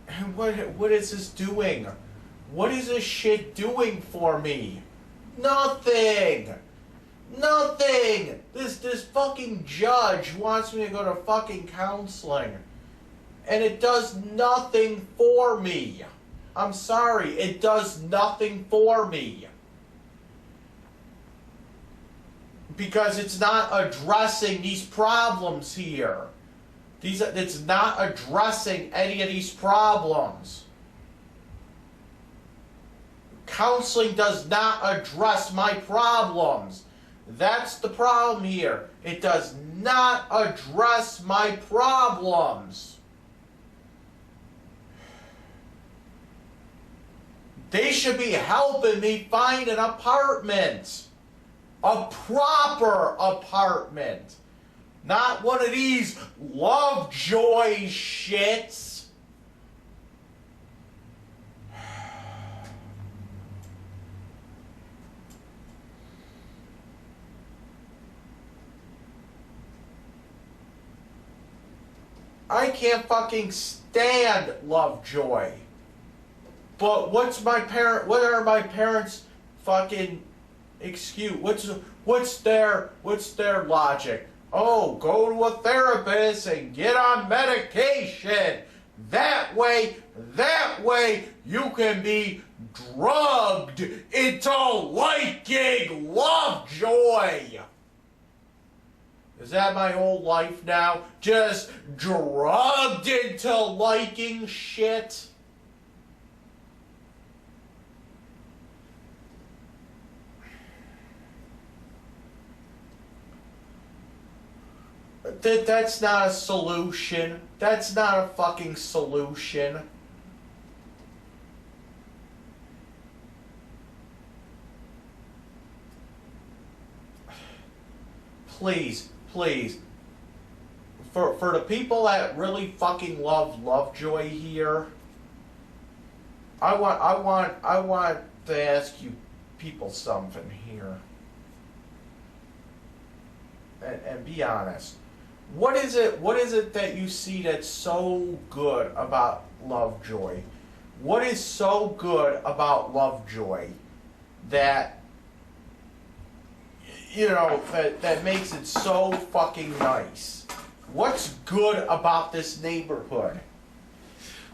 And what is this doing? What is this shit doing for me? Nothing! Nothing! This fucking judge wants me to go to fucking counseling. And it does nothing for me. I'm sorry, it does nothing for me. Because it's not addressing these problems here. It's not addressing any of these problems. Counseling does not address my problems. That's the problem here. It does not address my problems. They should be helping me find an apartment. A proper apartment. Not one of these Lovejoy shits. I can't fucking stand Lovejoy. But what are my parents' fucking excuse? What's their logic? Oh, go to a therapist and get on medication. That way you can be drugged into liking Lovejoy. Is that my whole life now? Just drugged into liking shit? That's not a solution. That's not a fucking solution. Please. For the people that really fucking love Lovejoy here, I want to ask you people something here. And be honest. What is it that you see that's so good about Lovejoy? What is so good about Lovejoy that that makes it so fucking nice? What's good about this neighborhood?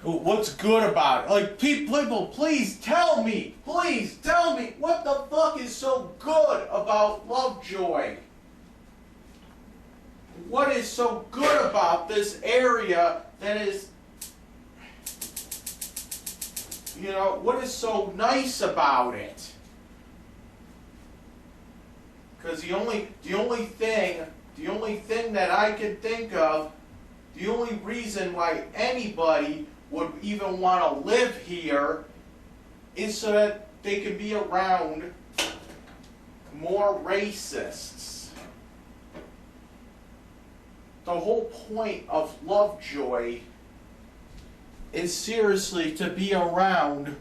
What's good about it? Like, people, please tell me what the fuck is so good about Lovejoy? What is so good about this area that is, what is so nice about it? Because the only thing that I can think of, the only reason why anybody would even want to live here is so that they can be around more racists. The whole point of Lovejoy is seriously to be around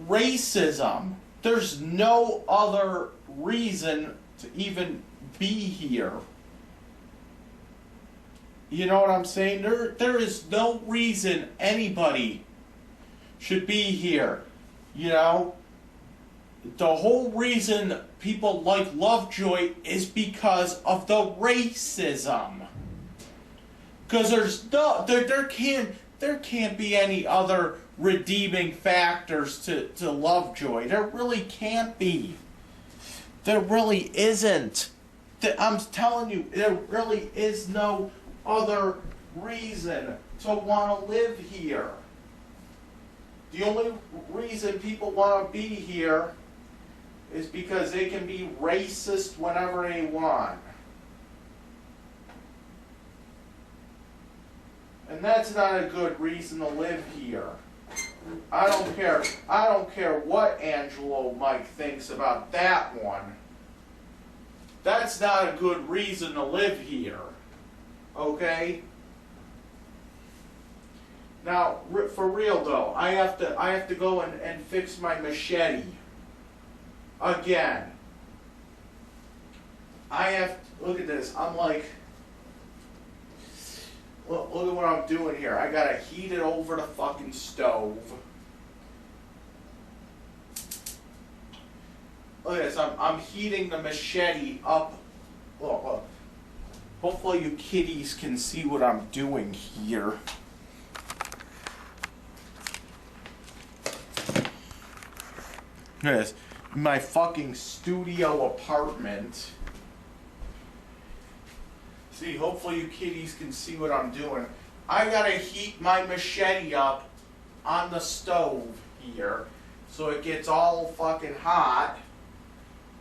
racism. There's no other reason to even be here. You know what I'm saying? There is no reason anybody should be here. The whole reason people like Lovejoy is because of the racism. Because there can't be any other redeeming factors to Lovejoy. There really can't be. There really isn't. I'm telling you, there really is no other reason to want to live here. The only reason people want to be here is because they can be racist whenever they want. And that's not a good reason to live here. I don't care what Angelo Mike thinks about that one. That's not a good reason to live here. Okay? Now, for real though, I have to go and fix my machete. Again. Look at this. I'm like, look at what I'm doing here. I gotta heat it over the fucking stove. Look at this. I'm heating the machete up. Look. Hopefully you kiddies can see what I'm doing here. Look at this. My fucking studio apartment. See, hopefully you kiddies can see what I'm doing. I gotta heat my machete up on the stove here so it gets all fucking hot.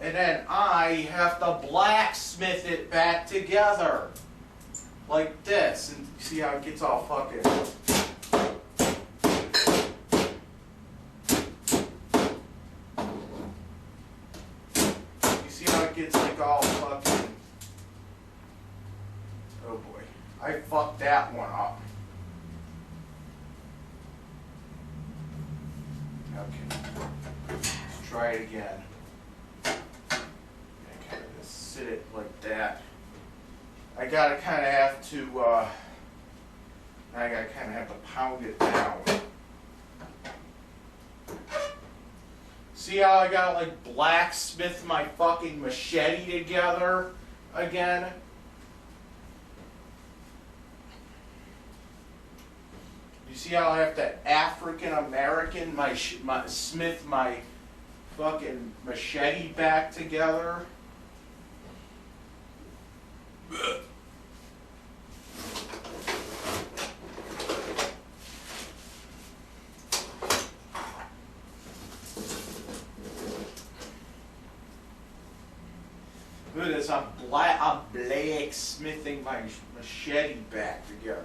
And then I have to blacksmith it back together. Like this. And see how it gets all fucking... You see how it gets like all fucking... Oh boy. I fucked that one up. Okay. Let's try it again. Kind of just sit it like that. I gotta kind of have to, I gotta kind of have to pound it down. See how I gotta like blacksmith my fucking machete together again? You see how I have to African American smith my fucking machete back together? Look at this, I'm blacksmithing my machete back together.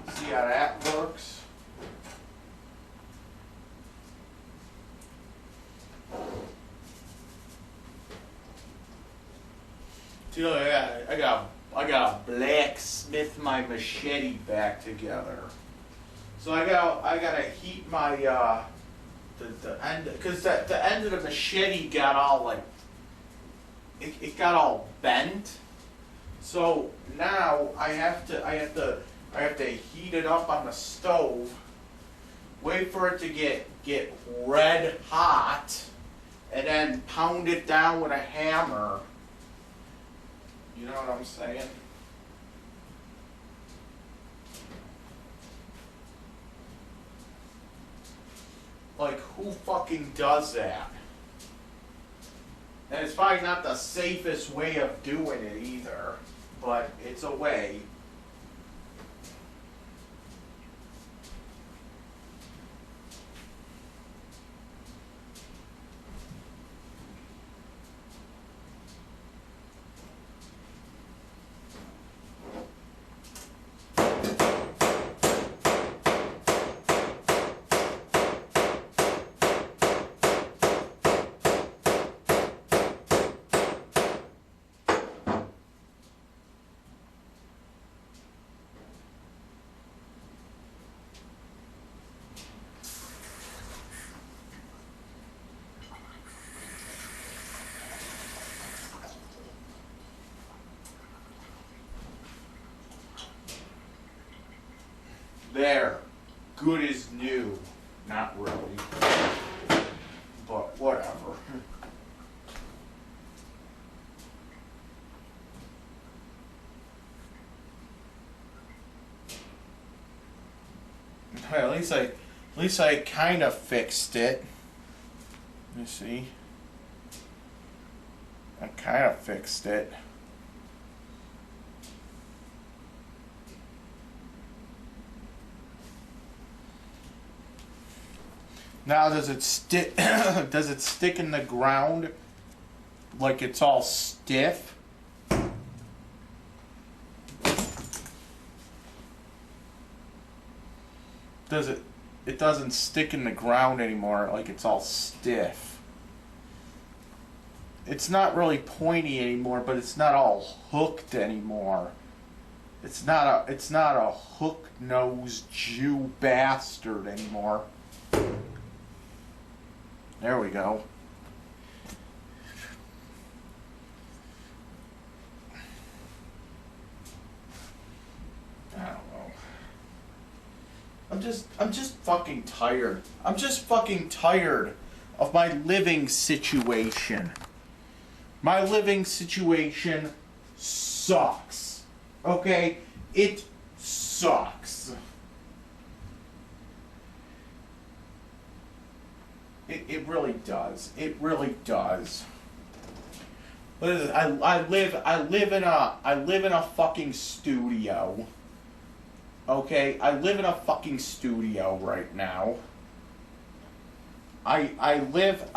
See how that works? See, I gotta blacksmith my machete back together. So I gotta heat my the end, because the end of the machete got all like it got all bent. So now I have to heat it up on the stove, wait for it to get red hot, and then pound it down with a hammer. You know what I'm saying? Like, who fucking does that? And it's probably not the safest way of doing it either, but it's a way. There. Good as new. Not really. But whatever. At least I kind of fixed it. You see? I kind of fixed it. Now does it stick does it stick in the ground like it's all stiff? It doesn't stick in the ground anymore like it's all stiff. It's not really pointy anymore, but it's not all hooked anymore. It's not a hook-nosed Jew bastard anymore. There we go. I don't know. I'm just fucking tired. I'm just fucking tired of my living situation. My living situation sucks. Okay? It sucks. It really does. It really does. Listen, I live in a fucking studio. Okay? I live in a fucking studio right now. I live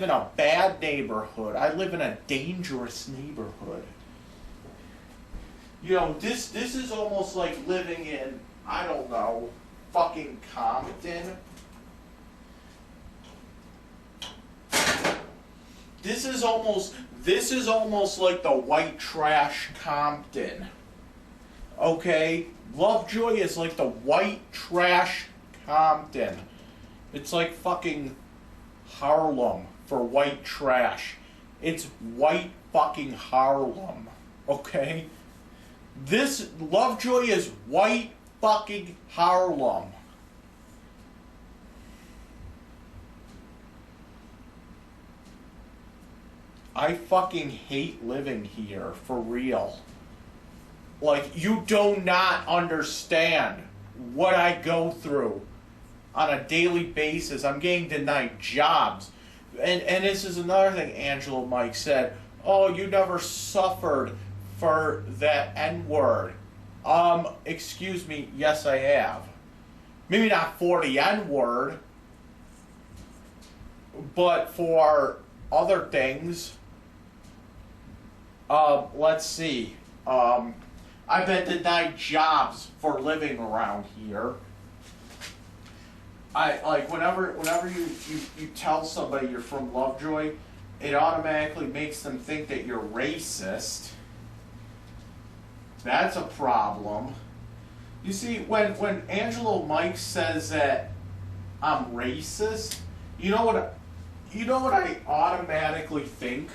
in a bad neighborhood. I live in a dangerous neighborhood. You know, this is almost like living in, I don't know, fucking Compton. This is almost like the white trash Compton. Okay? Lovejoy is like the white trash Compton. It's like fucking Harlem for white trash. It's white fucking Harlem. Okay? This Lovejoy is white fucking Harlem. I fucking hate living here, for real. Like, you do not understand what I go through on a daily basis. I'm getting denied jobs. And this is another thing Angela Mike said. Oh, you never suffered for that N-word. Excuse me, yes I have. Maybe not for the N-word, but for other things. Let's see. I've been denied jobs for living around here. Whenever you tell somebody you're from Lovejoy, it automatically makes them think that you're racist. That's a problem. You see, when Angelo Mike says that I'm racist, you know what I automatically think?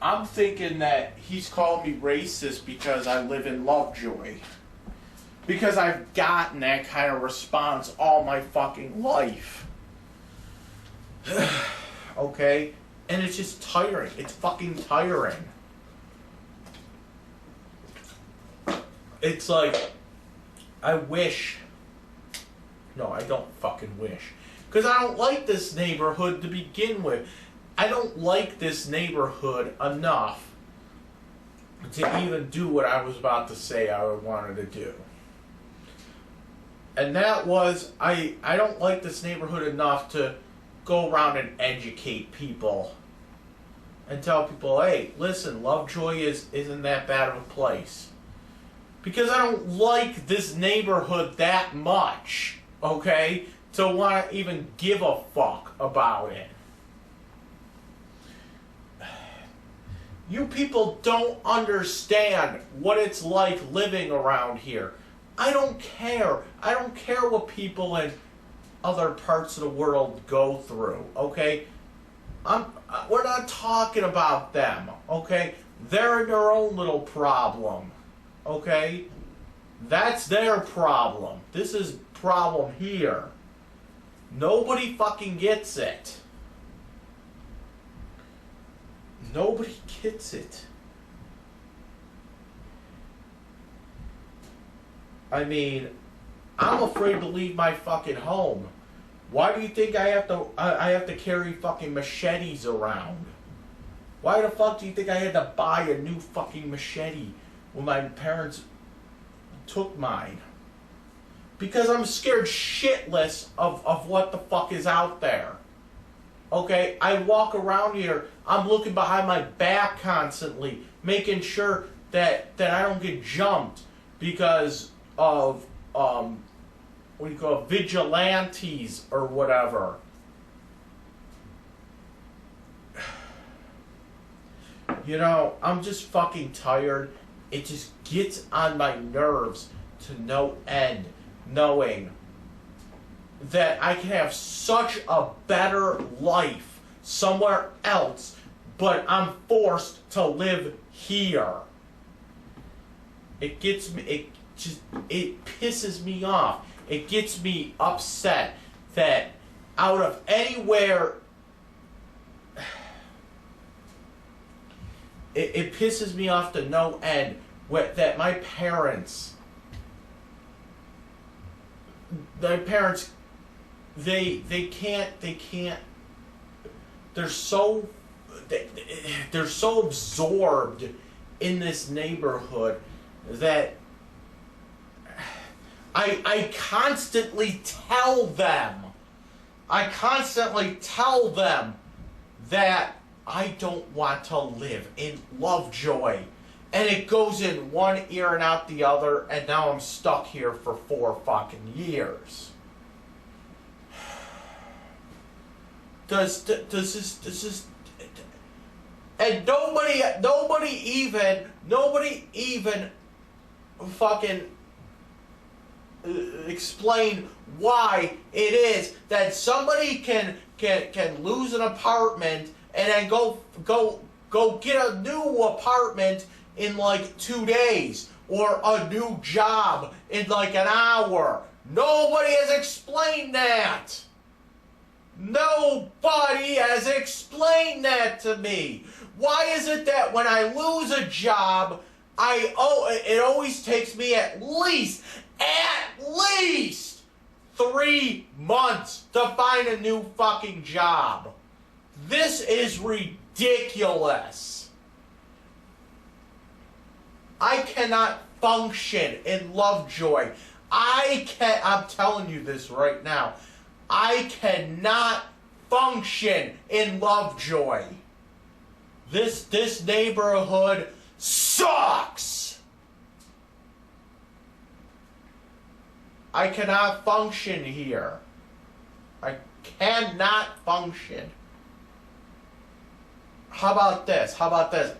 I'm thinking that he's calling me racist because I live in Lovejoy. Because I've gotten that kind of response all my fucking life. Okay? And it's just tiring. It's fucking tiring. It's like, I wish. No, I don't fucking wish. Because I don't like this neighborhood to begin with. I don't like this neighborhood enough to even do what I was about to say I wanted to do. And that was, I don't like this neighborhood enough to go around and educate people. And tell people, hey, listen, Lovejoy isn't that bad of a place. Because I don't like this neighborhood that much, okay, to want to even give a fuck about it. You people don't understand what it's like living around here. I don't care. I don't care what people in other parts of the world go through, okay? We're not talking about them, okay? They're in their own little problem, okay? That's their problem. This is problem here. Nobody fucking gets it. Nobody gets it. I mean, I'm afraid to leave my fucking home Why do you think I have to carry fucking machetes around? Why the fuck do you think I had to buy a new fucking machete when my parents took mine? Because I'm scared shitless of what the fuck is out there. Okay, I walk around here, I'm looking behind my back constantly, making sure that I don't get jumped because of what do you call it, vigilantes or whatever. You know, I'm just fucking tired. It just gets on my nerves to no end, knowing that I can have such a better life somewhere else, but I'm forced to live here. It gets me, it pisses me off. It gets me upset that out of anywhere, it pisses me off to no end that my parents, they can't, they're so absorbed in this neighborhood that I constantly tell them that I don't want to live in Lovejoy. And it goes in one ear and out the other, and now I'm stuck here for 4 fucking years. Does this and nobody even fucking explain why it is that somebody can lose an apartment and then go get a new apartment in like 2 days, or a new job in like an hour. Nobody has explained that. Nobody has explained that to me. Why is it that when I lose a job, it always takes me at least 3 months to find a new fucking job? This is ridiculous. I cannot function in Lovejoy. I'm telling you this right now. I cannot function in Lovejoy. This neighborhood sucks. I cannot function here. I cannot function. How about this?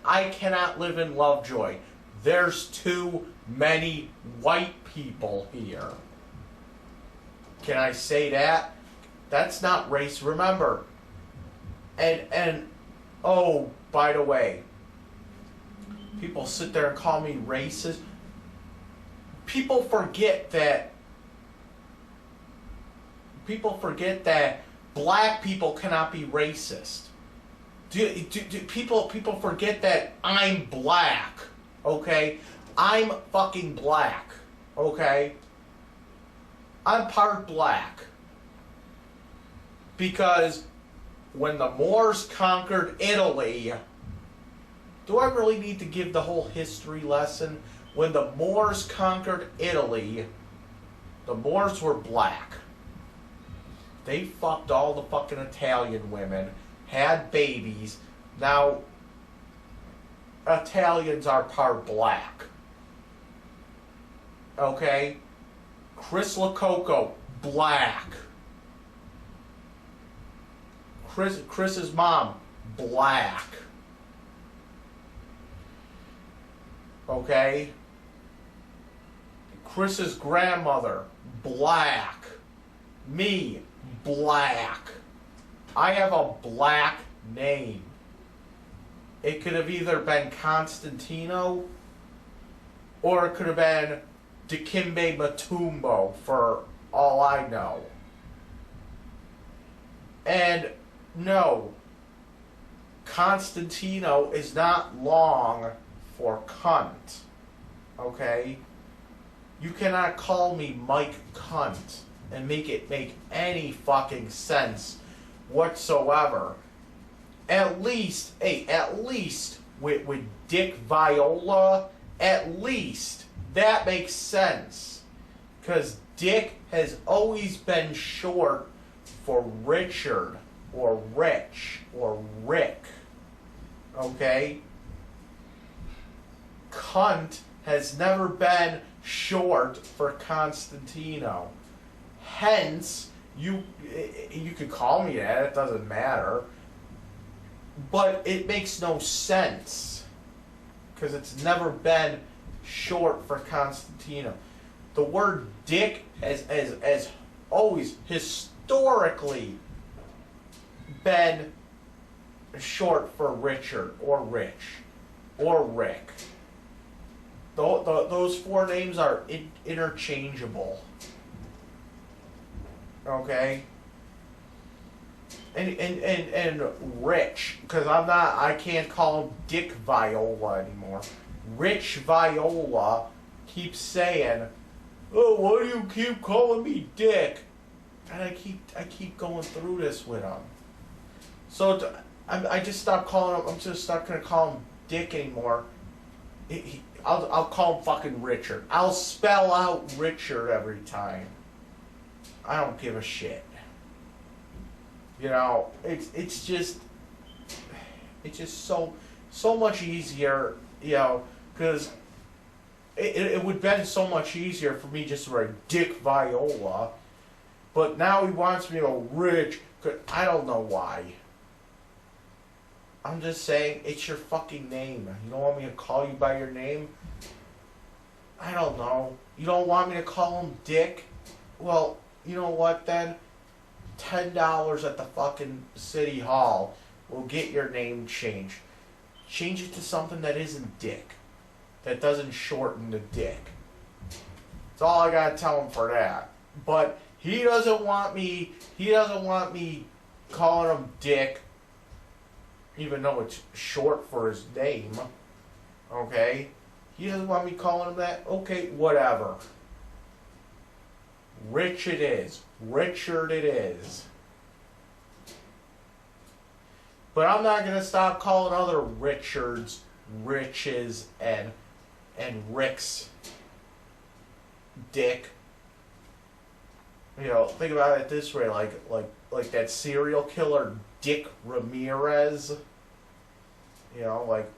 I cannot live in Lovejoy. There's too many white people here. Can I say that? That's not race, remember. And oh, by the way, people sit there and call me racist. People forget that black people cannot be racist. People forget that I'm black, okay? I'm fucking black, okay? I'm part black. Because when the Moors conquered Italy, do I really need to give the whole history lesson? When the Moors conquered Italy, the Moors were black. They fucked all the fucking Italian women, had babies. Now, Italians are part black. Okay? Chris Lococo, black. Chris's mom, black. Okay? Chris's grandmother, black. Me, black. I have a black name. It could have either been Constantino or it could have been Dikembe Mutombo, for all I know. And no, Constantino is not long for cunt. Okay? You cannot call me Mike Cunt. and make it make any fucking sense whatsoever. At least with Dick Viola, at least that makes sense. Because Dick has always been short for Richard or Rich or Rick. Okay? Cunt has never been short for Constantino. Hence, you could call me that, it doesn't matter. But it makes no sense. Because it's never been short for Constantino. The word dick has always historically been short for Richard or Rich or Rick. Those four names are interchangeable. Okay? And Rich, because I can't call him Dick Viola anymore. Rich Viola keeps saying, "Oh, why do you keep calling me Dick?" And I keep going through this with him. So I just stopped calling him. I'm just not gonna call him Dick anymore. I'll call him fucking Richard. I'll spell out Richard every time. I don't give a shit. You know, it's just so much easier, you know, because it would have been so much easier for me just to write Dick Viola, but now he wants me to go Rich. I don't know why. I'm just saying, it's your fucking name. You don't want me to call you by your name? I don't know. You don't want me to call him Dick? Well, you know what then? $10 at the fucking city hall will get your name changed. Change it to something that isn't Dick. That doesn't shorten the dick. That's all I gotta tell him for that. But he doesn't want me calling him Dick, even though it's short for his name. Okay? He doesn't want me calling him that. Okay, whatever. Rich it is. Richard it is. But I'm not gonna stop calling other Richards, Riches, and Ricks Dick. You know, think about it this way, like that serial killer Dick Ramirez. You know, like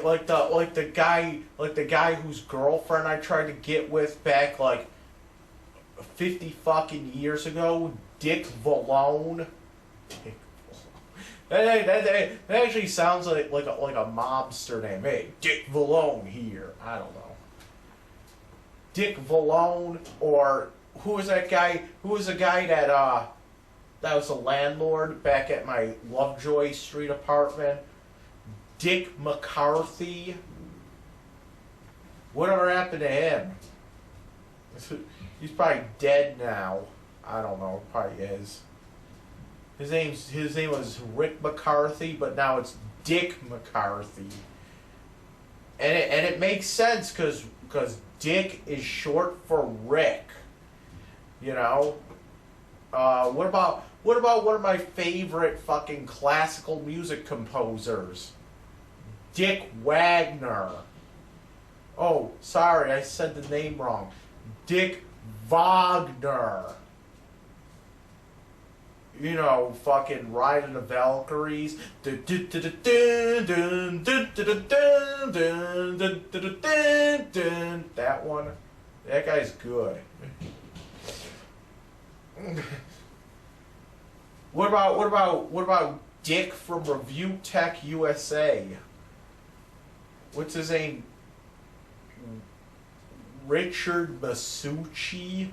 the guy whose girlfriend I tried to get with back like 50 fucking years ago, Dick Valone. That actually sounds like a mobster name. Hey, Dick Valone here. I don't know. Dick Valone, or who was that guy? Who was the guy that was a landlord back at my Lovejoy Street apartment? Dick McCarthy. Whatever happened to him? He's probably dead now. I don't know. Probably is. His name was Rick McCarthy, but now it's Dick McCarthy. And it makes sense because Dick is short for Rick. You know? What about one of my favorite fucking classical music composers? Dick Wagner. Oh, sorry, I said the name wrong. Dick Wagner. You know, fucking Ride of the Valkyries. That one. That guy's good. What about Dick from Review Tech USA? What's his name? Richard Masucci?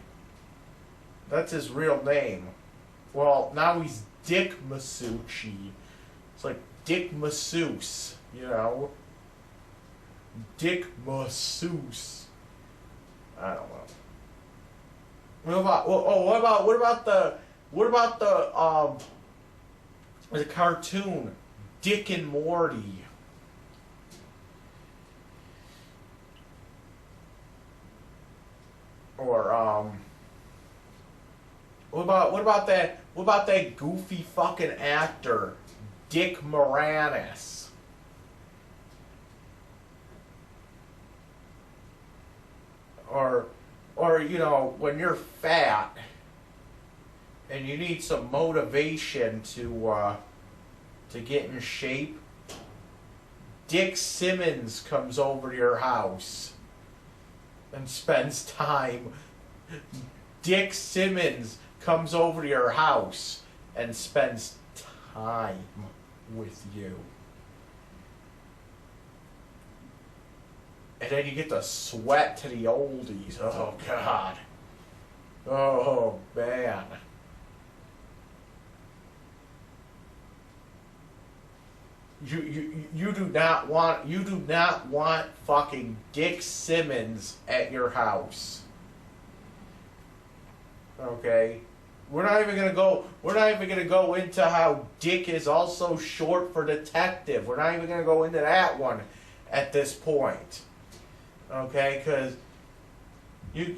That's his real name. Well, now he's Dick Masucci. It's like Dick Masseuse, you know? Dick Masseuse. I don't know. What about the cartoon Dick and Morty? Or what about that goofy fucking actor, Dick Moranis? Or you know, when you're fat and you need some motivation to get in shape, Dick Simmons comes over to your house and spends time. Dick Simmons comes over to your house and spends time with you. And then you get to sweat to the oldies. Oh, God. Oh, man. You do not want fucking Dick Simmons at your house. Okay? We're not even gonna go into how Dick is also short for detective. We're not even gonna go into that one at this point. Okay, because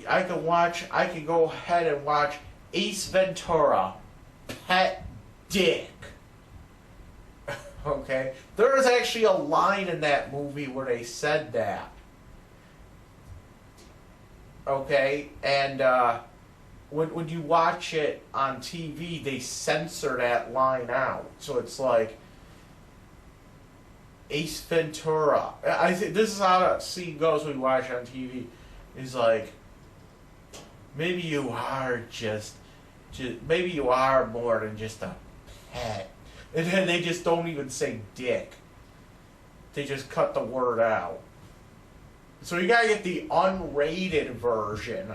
I can go ahead and watch Ace Ventura, Pet Dick. Okay, there was actually a line in that movie where they said that. Okay, and when you watch it on TV, they censor that line out, so it's like Ace Ventura. I think this is how the scene goes when you watch on TV. It's like, maybe you are maybe you are more than just a pet. And then they just don't even say dick. They just cut the word out. So you gotta get the unrated version.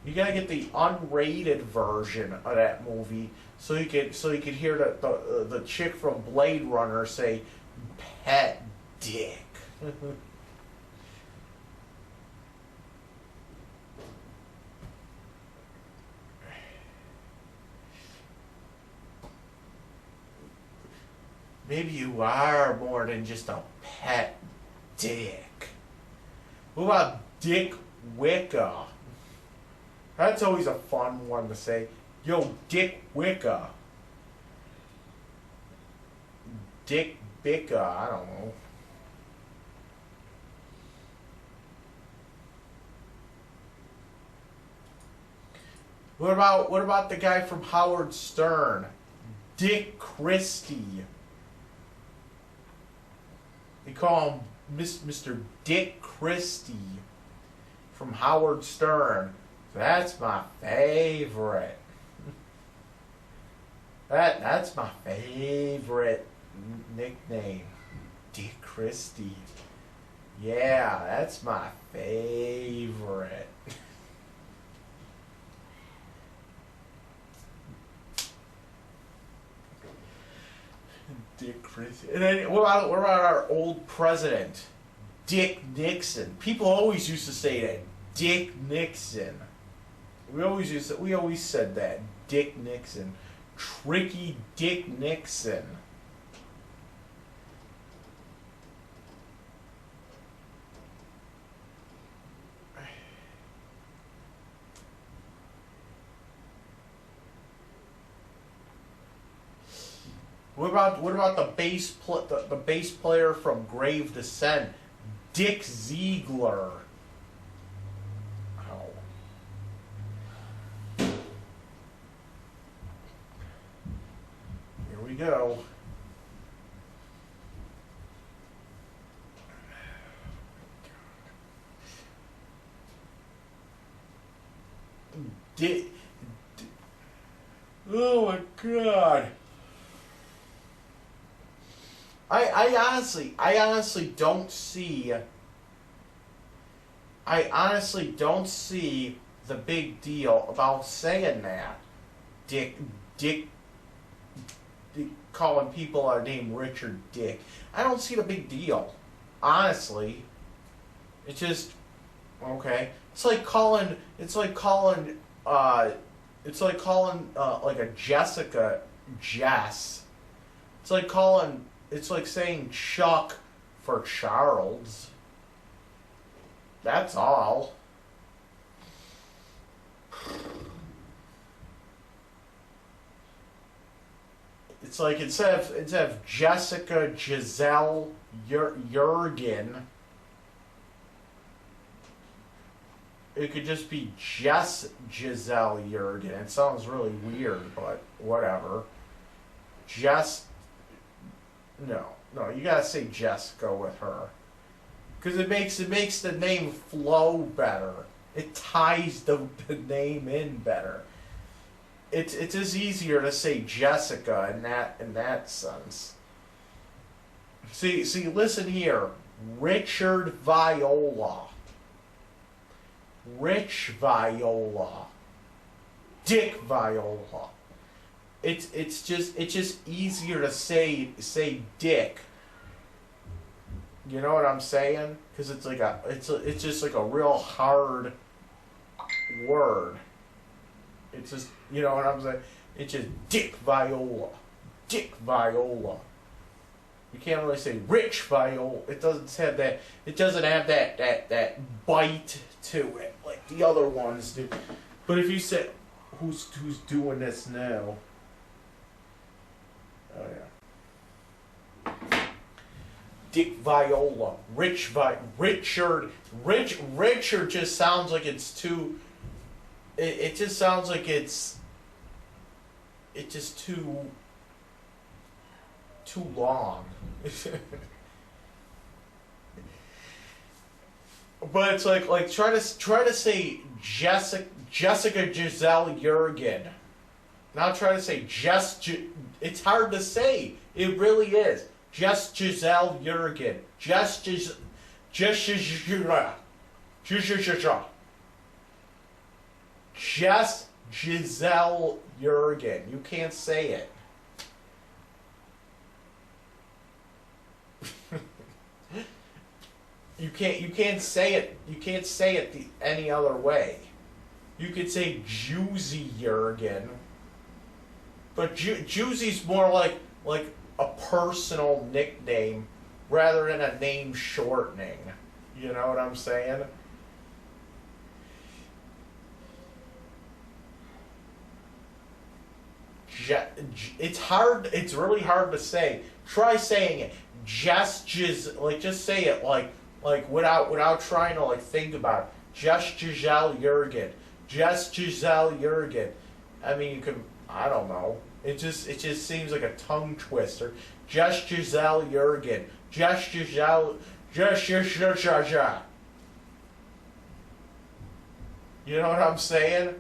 You gotta get the unrated version of that movie so you could hear the chick from Blade Runner say pet dick. Maybe you are more than just a pet dick. What about Dick Wicca? That's always a fun one to say. Yo, Dick Wicca. Dick Bicca, I don't know. What about the guy from Howard Stern? Dick Christie. They call him Mr. Dick Christie from Howard Stern. That's my favorite. That's my favorite nickname. Dick Christie. Yeah, that's my favorite. Dick Christie. And then what about our old president, Dick Nixon? People always used to say that, Dick Nixon. We always said that, Dick Nixon, tricky Dick Nixon. What about the bass player from Grave Descent, Dick Ziegler? Oh. Here we go. Oh my God. I honestly don't see the big deal about saying that. Dick calling people named Richard Dick. I don't see the big deal. Honestly. It's just okay. It's like calling like a Jessica Jess. It's like saying Chuck for Charles. That's all. it's like instead of Jessica Giselle Jurgen, it could just be Jess Giselle Jurgen. It sounds really weird, but whatever. No, you gotta say Jessica with her, because it makes the name flow better. It ties the name in better. It's just easier to say Jessica in that sense. See, listen here. Richard Viola. Rich Viola. Dick Viola. It's just easier to say Dick. You know what I'm saying? Because it's just like a real hard word. It's just, you know what I'm saying? It's just Dick Viola. Dick Viola. You can't really say Rich Viola. It doesn't have that. It doesn't have that bite to it like the other ones do. But if you say, who's doing this now? Oh yeah. Dick Viola. Richard just sounds like it's too. It just sounds like it's just too long. But it's like try to say Jessica Giselle Jurgen. Now try to say it's hard to say. It really is. Giselle Jurgen. Jess Giselle Jurgen. You can't say it. You can't say it. You can't say it any other way. You could say Juicy Jurgen, but Juicy's more like a personal nickname rather than a name shortening. You know what I'm saying? It's hard. It's really hard to say. Try saying it. Just say it like without trying to think about it. Just Giselle Jurgen. Just Giselle Jurgen. I mean, you could. I don't know. It just seems like a tongue twister. Just Giselle Jurgen. Just Giselle. Just. You know what I'm saying?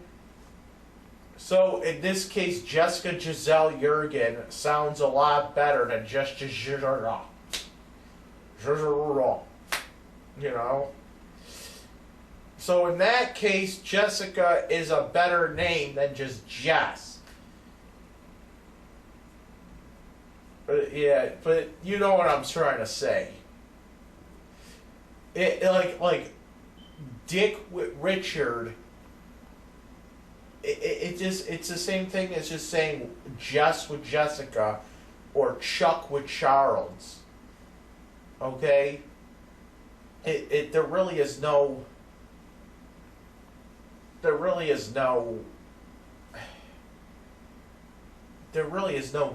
So in this case, Jessica Giselle Jurgen sounds a lot better than just Giselle. You know? So in that case, Jessica is a better name than just Jess. But yeah, but you know what I'm trying to say. It like Dick with Richard. It's the same thing as just saying Jess with Jessica or Chuck with Charles. Okay? There really is no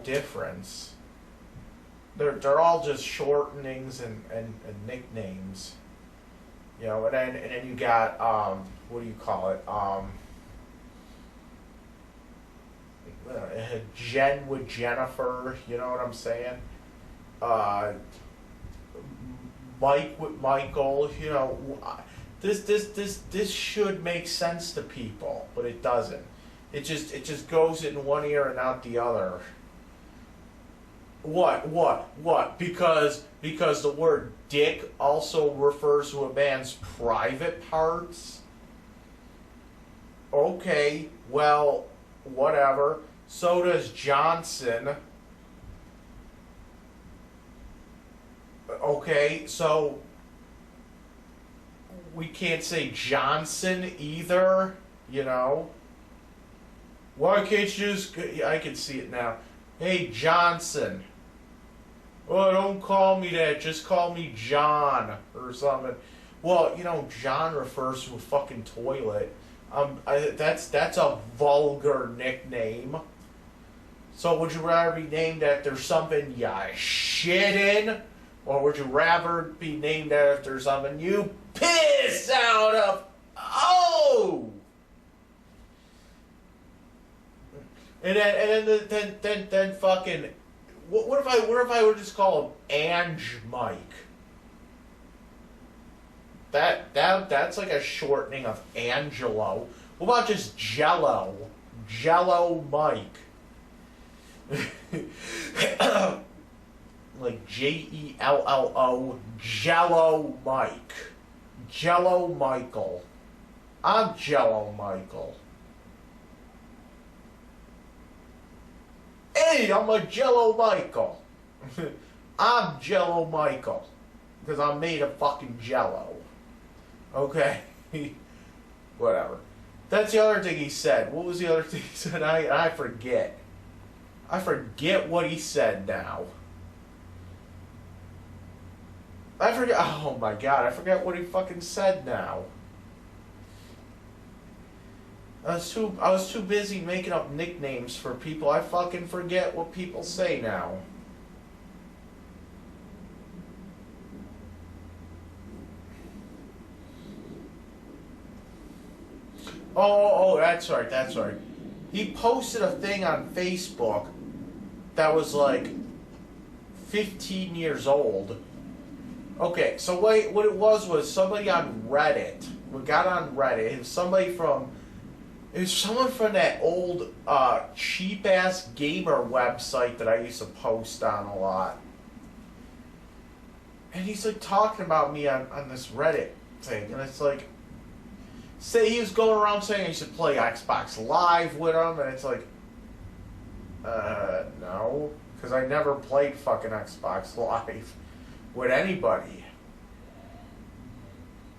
difference. They're all just shortenings and nicknames. You know, and then you got what do you call it? Jen with Jennifer, you know what I'm saying? Mike with Michael, you know, this should make sense to people, but it doesn't. It just goes in one ear and out the other. What? Because the word dick also refers to a man's private parts? Okay, well, whatever. So does Johnson. Okay, so we can't say Johnson either, you know? Why can't you just... I can see it now. Hey, Johnson. Oh, don't call me that. Just call me John or something. Well, you know, John refers to a fucking toilet. That's a vulgar nickname. So would you rather be named after something you shit in? Or would you rather be named after something you piss out of? Oh! And then fucking, what if I would just call him Ange Mike? That's like a shortening of Angelo. What about just Jello? Jello Mike. Like Jello, Jello Mike. Jello Michael. I'm Jello Michael. Hey, I'm a Jello Michael. I'm Jello Michael. Because I'm made of fucking Jello. Okay? Whatever. That's the other thing he said. What was the other thing he said? I forget. I forget what he said now. I forget. Oh my god, I forget what he fucking said now. I was too busy making up nicknames for people. I fucking forget what people say now. Oh, that's right. He posted a thing on Facebook that was like 15 years old. Okay, so what it was somebody on Reddit. We got on Reddit. It was someone from that old cheap ass gamer website that I used to post on a lot. And he's like talking about me on this Reddit thing, and it's like, say he was going around saying I should play Xbox Live with him, and it's like, no, because I never played fucking Xbox Live with anybody.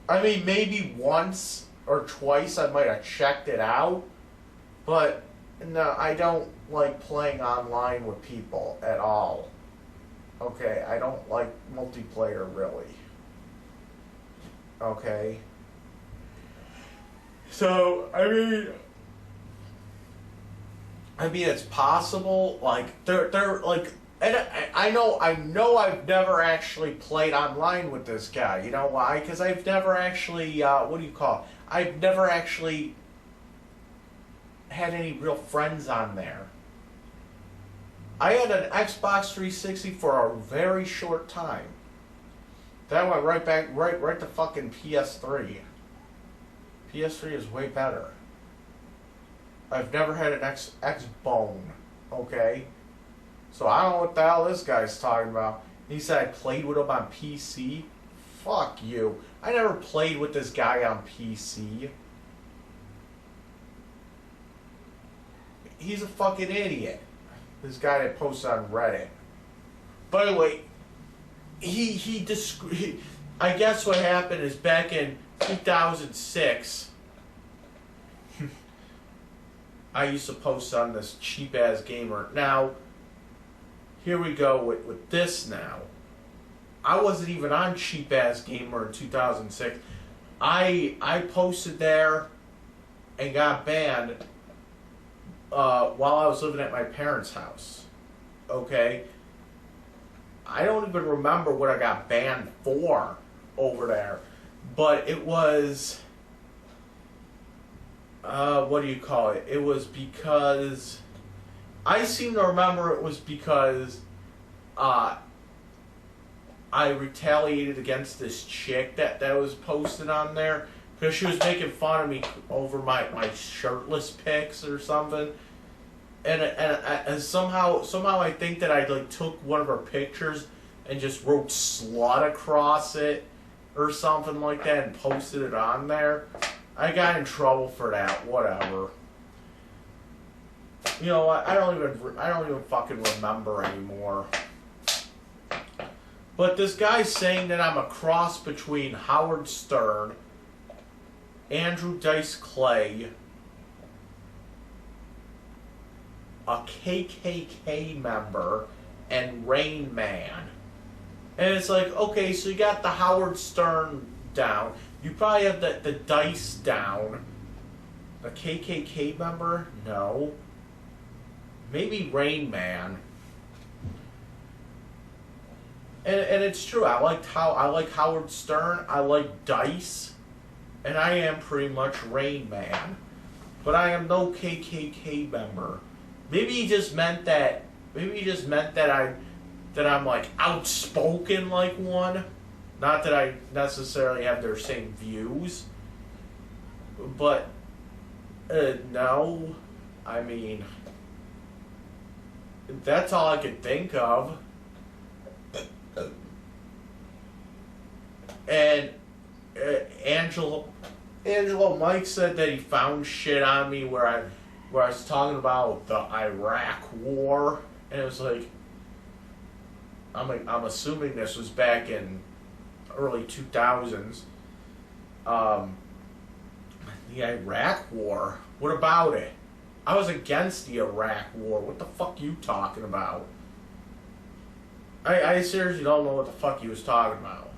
I mean, maybe once or twice I might have checked it out, but no, I don't like playing online with people at all. Okay, I don't like multiplayer really. Okay. So, I mean, it's possible. Like, they're like, and I know I've never actually played online with this guy. You know why? Because I've never actually, I've never actually had any real friends on there. I had an Xbox 360 for a very short time. Then I went right back, right to fucking PS3. PS3 is way better. I've never had an X-Bone, okay? So I don't know what the hell this guy's talking about. He said I played with him on PC. Fuck you. I never played with this guy on PC. He's a fucking idiot. This guy that posts on Reddit. By the way, I guess what happened is back in 2006, I used to post on this cheap ass gamer. Now, here we go with this now. I wasn't even on cheap ass gamer in 2006. I posted there and got banned while I was living at my parents' house. Okay? I don't even remember what I got banned for over there. But it was, what do you call it? It was because, I seem to remember it was because I retaliated against this chick that was posted on there. Because she was making fun of me over my shirtless pics or something. And somehow I think that I like took one of her pictures and just wrote slut across it or something like that and posted it on there. I got in trouble for that. Whatever. You know what? I don't even fucking remember anymore. But this guy's saying that I'm a cross between Howard Stern, Andrew Dice Clay, a KKK member, and Rain Man. And it's like, okay, so you got the Howard Stern down. You probably have the Dice down. A KKK member? No. maybe Rain Man. And it's true. I like Howard Stern. I like Dice, and I am pretty much Rain Man. But I am no KKK member. Maybe he just meant that. Maybe he just meant that I'm like outspoken like one. Not that I necessarily have their same views. But no, I mean, that's all I could think of. And Angelo Mike said that he found shit on me where I was talking about the Iraq War, and it was like, I'm assuming this was back in early 2000s. The Iraq War. What about it? I was against the Iraq War. What the fuck you talking about? I seriously don't know what the fuck he was talking about.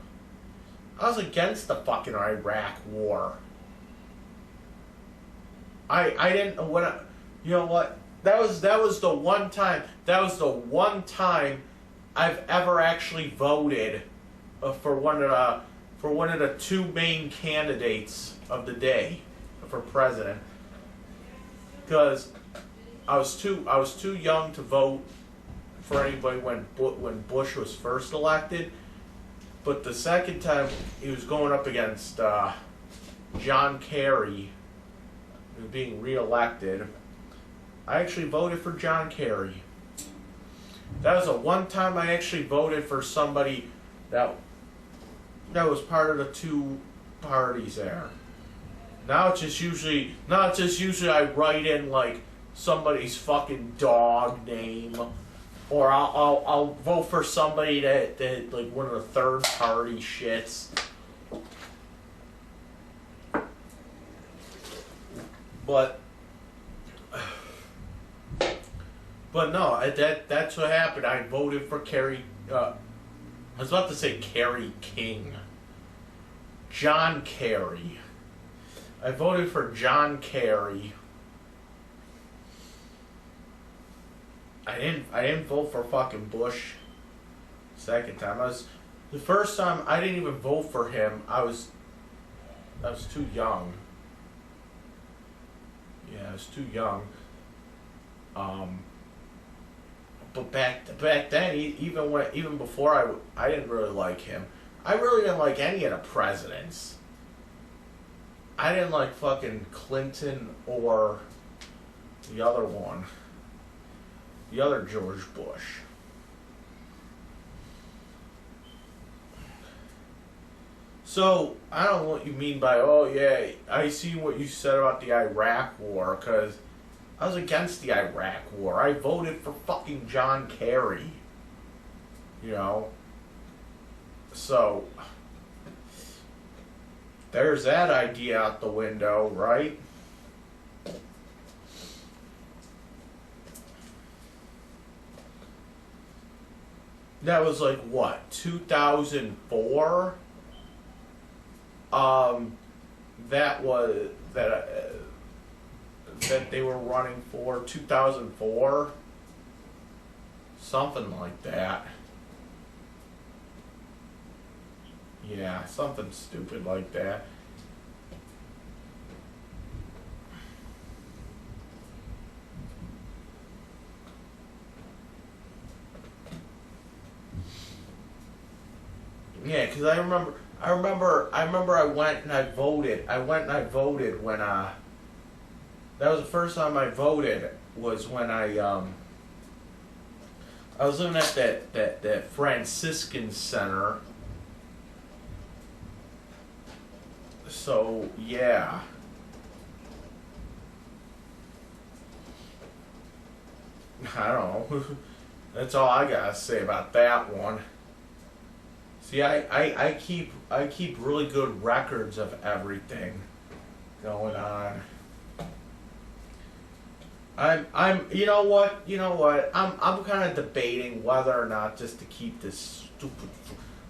I was against the fucking Iraq War. I didn't you know what? That was the one time I've ever actually voted for one of the two main candidates of the day for president, because I was too young to vote for anybody when Bush was first elected. But the second time he was going up against John Kerry, who was being reelected, I actually voted for John Kerry. That was the one time I actually voted for somebody that was part of the two parties there. Now it's just usually I write in like somebody's fucking dog name, or I'll vote for somebody that like one of the third party shits. But no, that's what happened. I voted for Kerry. I was about to say Kerry King. John Kerry. I voted for John Kerry. I didn't vote for fucking Bush. Second time, the first time I didn't even vote for him. I was too young. Yeah, I was too young. But back then, even before I didn't really like him. I really didn't like any of the presidents. I didn't like fucking Clinton or the other one. The other George Bush. So, I don't know what you mean by, oh yeah, I see what you said about the Iraq War, because I was against the Iraq War. I voted for fucking John Kerry. You know? So, there's that idea out the window, right? That was like, what, 2004? That they were running for 2004, something like that. Yeah, something stupid like that. Yeah, because I remember I went and I voted. When that was the first time I voted, was when I was living at that Franciscan Center. So yeah. I don't know. That's all I gotta say about that one. See, I keep really good records of everything going on. I'm you know what I'm kind of debating whether or not just to keep this stupid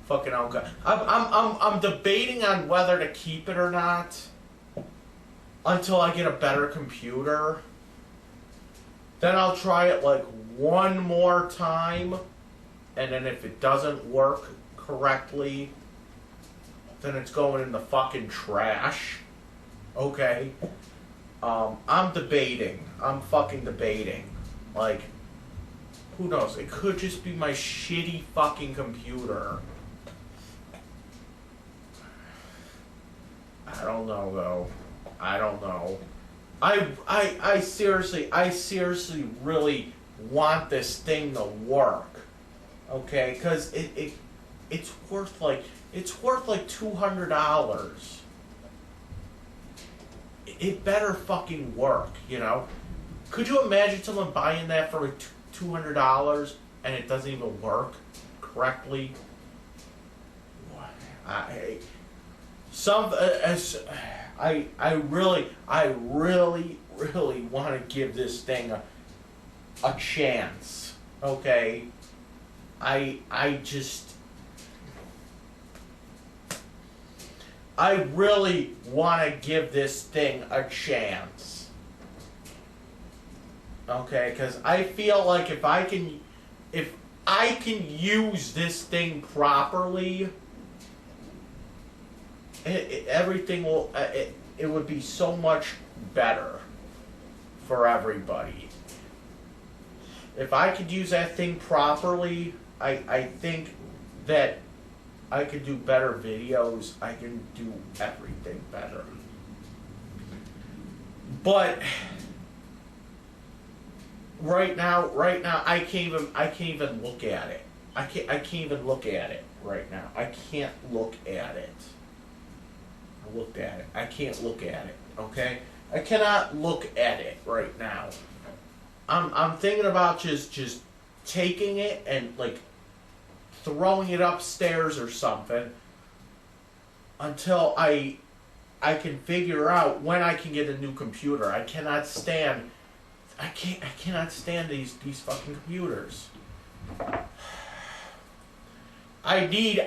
fucking alcohol. I'm debating on whether to keep it or not until I get a better computer. Then I'll try it like one more time, and then if it doesn't work correctly, then it's going in the fucking trash. Okay? I'm debating. I'm fucking debating. Like, who knows? It could just be my shitty fucking computer. I don't know, though. I don't know. I seriously really want this thing to work. Okay? Because it's worth like $200. It better fucking work, you know? Could you imagine someone buying that for like $200 and it doesn't even work correctly? I really want to give this thing a chance. Okay? I really want to give this thing a chance. Okay, because I feel like if I can use this thing properly, everything will. It would be so much better for everybody. If I could use that thing properly, I think that I could do better videos. I can do everything better. But right now, I can't even look at it. I can't even look at it right now. I can't look at it. I looked at it. I can't look at it. Okay? I cannot look at it right now. I'm thinking about just taking it and like throwing it upstairs or something until I can figure out when I can get a new computer. I cannot stand these fucking computers. I need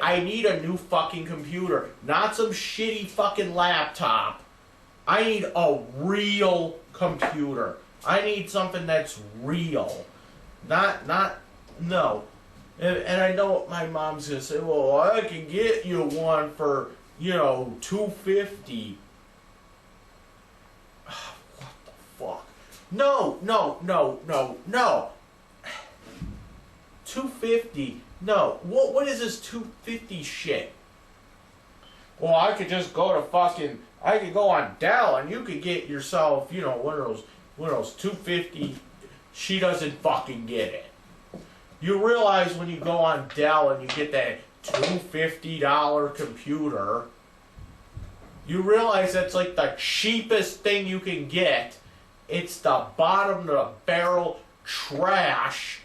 a new fucking computer, not some shitty fucking laptop. I need a real computer. I need something that's real. No. And I know what my mom's gonna say, well, I can get you one for, $250. What the fuck? No. $250? No. What is this $250 shit? Well, I could just go on Dell and you could get yourself, one of those $250. She doesn't fucking get it. You realize when you go on Dell and you get that $250 computer, you realize that's like the cheapest thing you can get. It's the bottom of the barrel trash.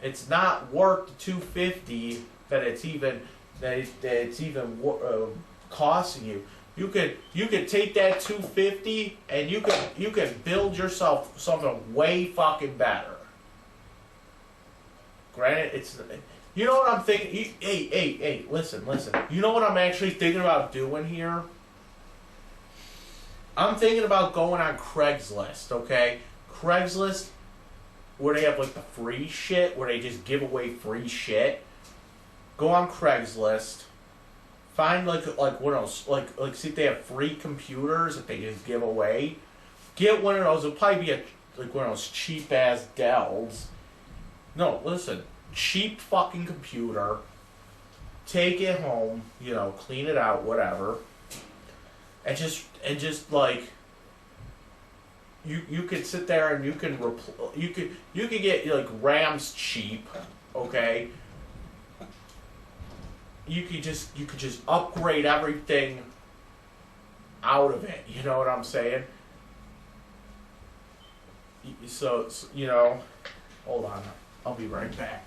It's not worth the $250 that it's even costing you. You could take that $250 and you can build yourself something way fucking better. Granted, you know what I'm thinking? Hey, listen. You know what I'm actually thinking about doing here? I'm thinking about going on Craigslist, okay? Craigslist, where they have like the free shit, where they just give away free shit. Go on Craigslist, find like one of those, like see if they have free computers that they just give away. Get one of those. It'll probably be one of those cheap ass Dells. No, listen, cheap fucking computer. Take it home, clean it out, whatever, and just like you could sit there and you could get like RAMs cheap, okay. You could just upgrade everything out of it. You know what I'm saying? So hold on. I'll be right back.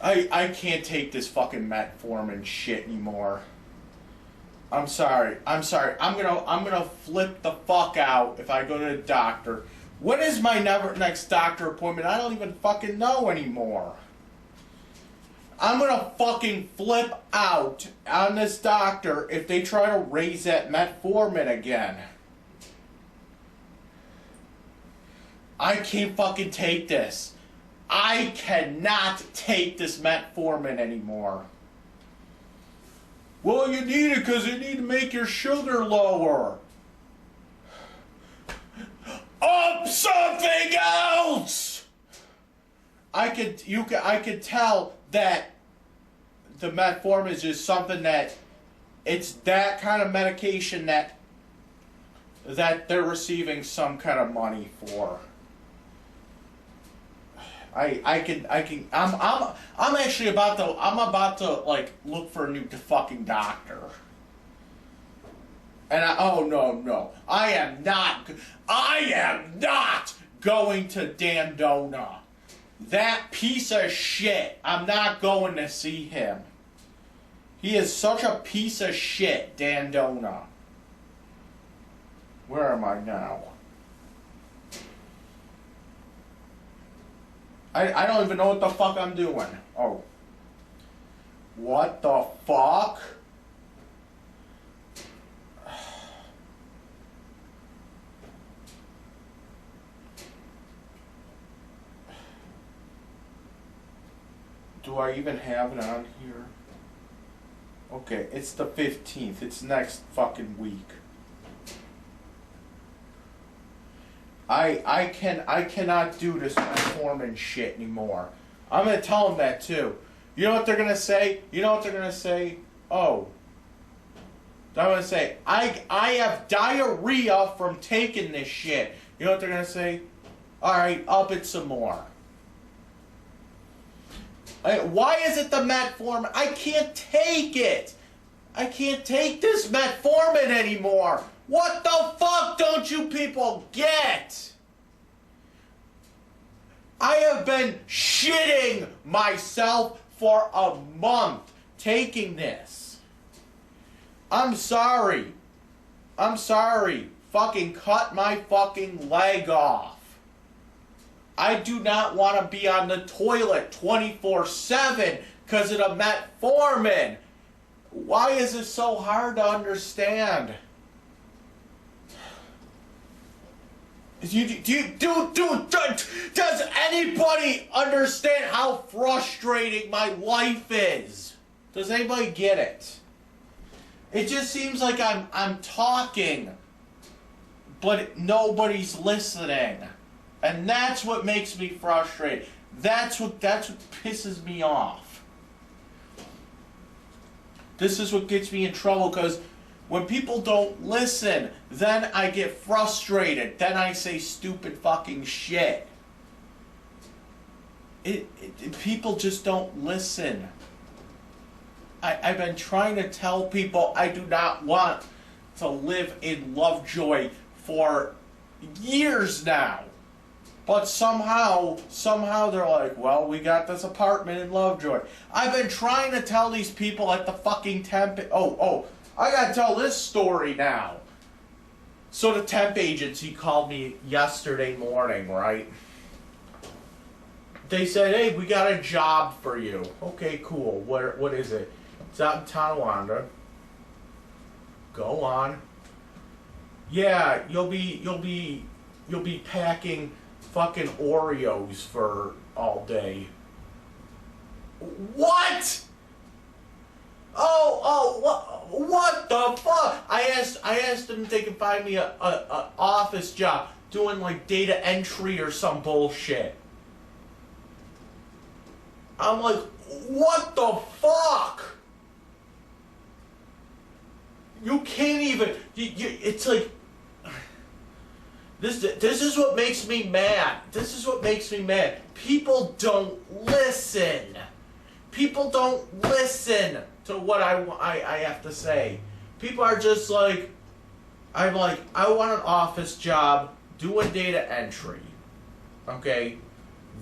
I can't take this fucking metformin shit anymore. I'm sorry. I'm gonna flip the fuck out if I go to the doctor. When is my next doctor appointment? I don't even fucking know anymore. I'm gonna fucking flip out on this doctor if they try to raise that metformin again. I can't fucking take this. I cannot take this metformin anymore. Well, you need it because you need to make your sugar lower. Something else! I could tell that the metformin is just something that it's that kind of medication that they're receiving some kind of money for. I'm actually about to like look for a new fucking doctor. And I am not going to Dandona. That piece of shit. I'm not going to see him. He is such a piece of shit, Dandona. Where am I now? I don't even know what the fuck I'm doing. Oh. What the fuck? Do I even have it on here? Okay, it's the 15th. It's next fucking week. I cannot do this metformin shit anymore. I'm gonna tell them that too. You know what they're gonna say? Oh. I'm gonna say, I have diarrhea from taking this shit. You know what they're gonna say? Alright, up it some more. Why is it the metformin? I can't take it. I can't take this metformin anymore. What the fuck don't you people get? I have been shitting myself for a month taking this. I'm sorry. Fucking cut my fucking leg off. I do not want to be on the toilet 24/7 because of the metformin. Why is it so hard to understand? Does anybody understand how frustrating my life is? Does anybody get it? It just seems like I'm talking, but nobody's listening. And that's what makes me frustrated. That's what pisses me off. This is what gets me in trouble, because when people don't listen, then I get frustrated. Then I say stupid fucking shit. People just don't listen. I've been trying to tell people I do not want to live in Lovejoy for years now. But somehow they're like, well, we got this apartment in Lovejoy. I've been trying to tell these people at the fucking temp... Oh, I gotta tell this story now. So the temp agency called me yesterday morning, right? They said, hey, we got a job for you. Okay, cool. What is it? It's out in Tonawanda. Go on. Yeah, you'll be packing fucking Oreos for all day. What? What the fuck? I asked them if they could find me a office job doing like data entry or some bullshit. I'm like, what the fuck? You can't even. It's like. This is what makes me mad. This is what makes me mad. People don't listen. People don't listen to what I have to say. People are just like, I want an office job doing data entry. Okay,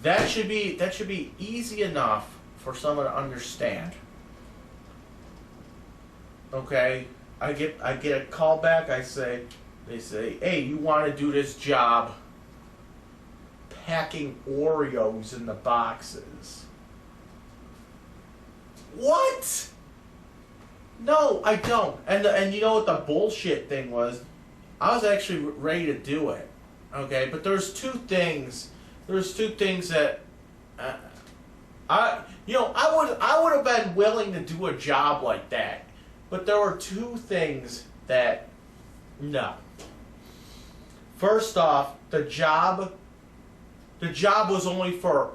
that should be easy enough for someone to understand. Okay, I get a call back. They say, hey, you want to do this job packing Oreos in the boxes? What? No, I don't. And you know what the bullshit thing was? I was actually ready to do it. Okay, but there's two things. There's two things that I would have been willing to do a job like that. But there were two things that no. First off, the job was only for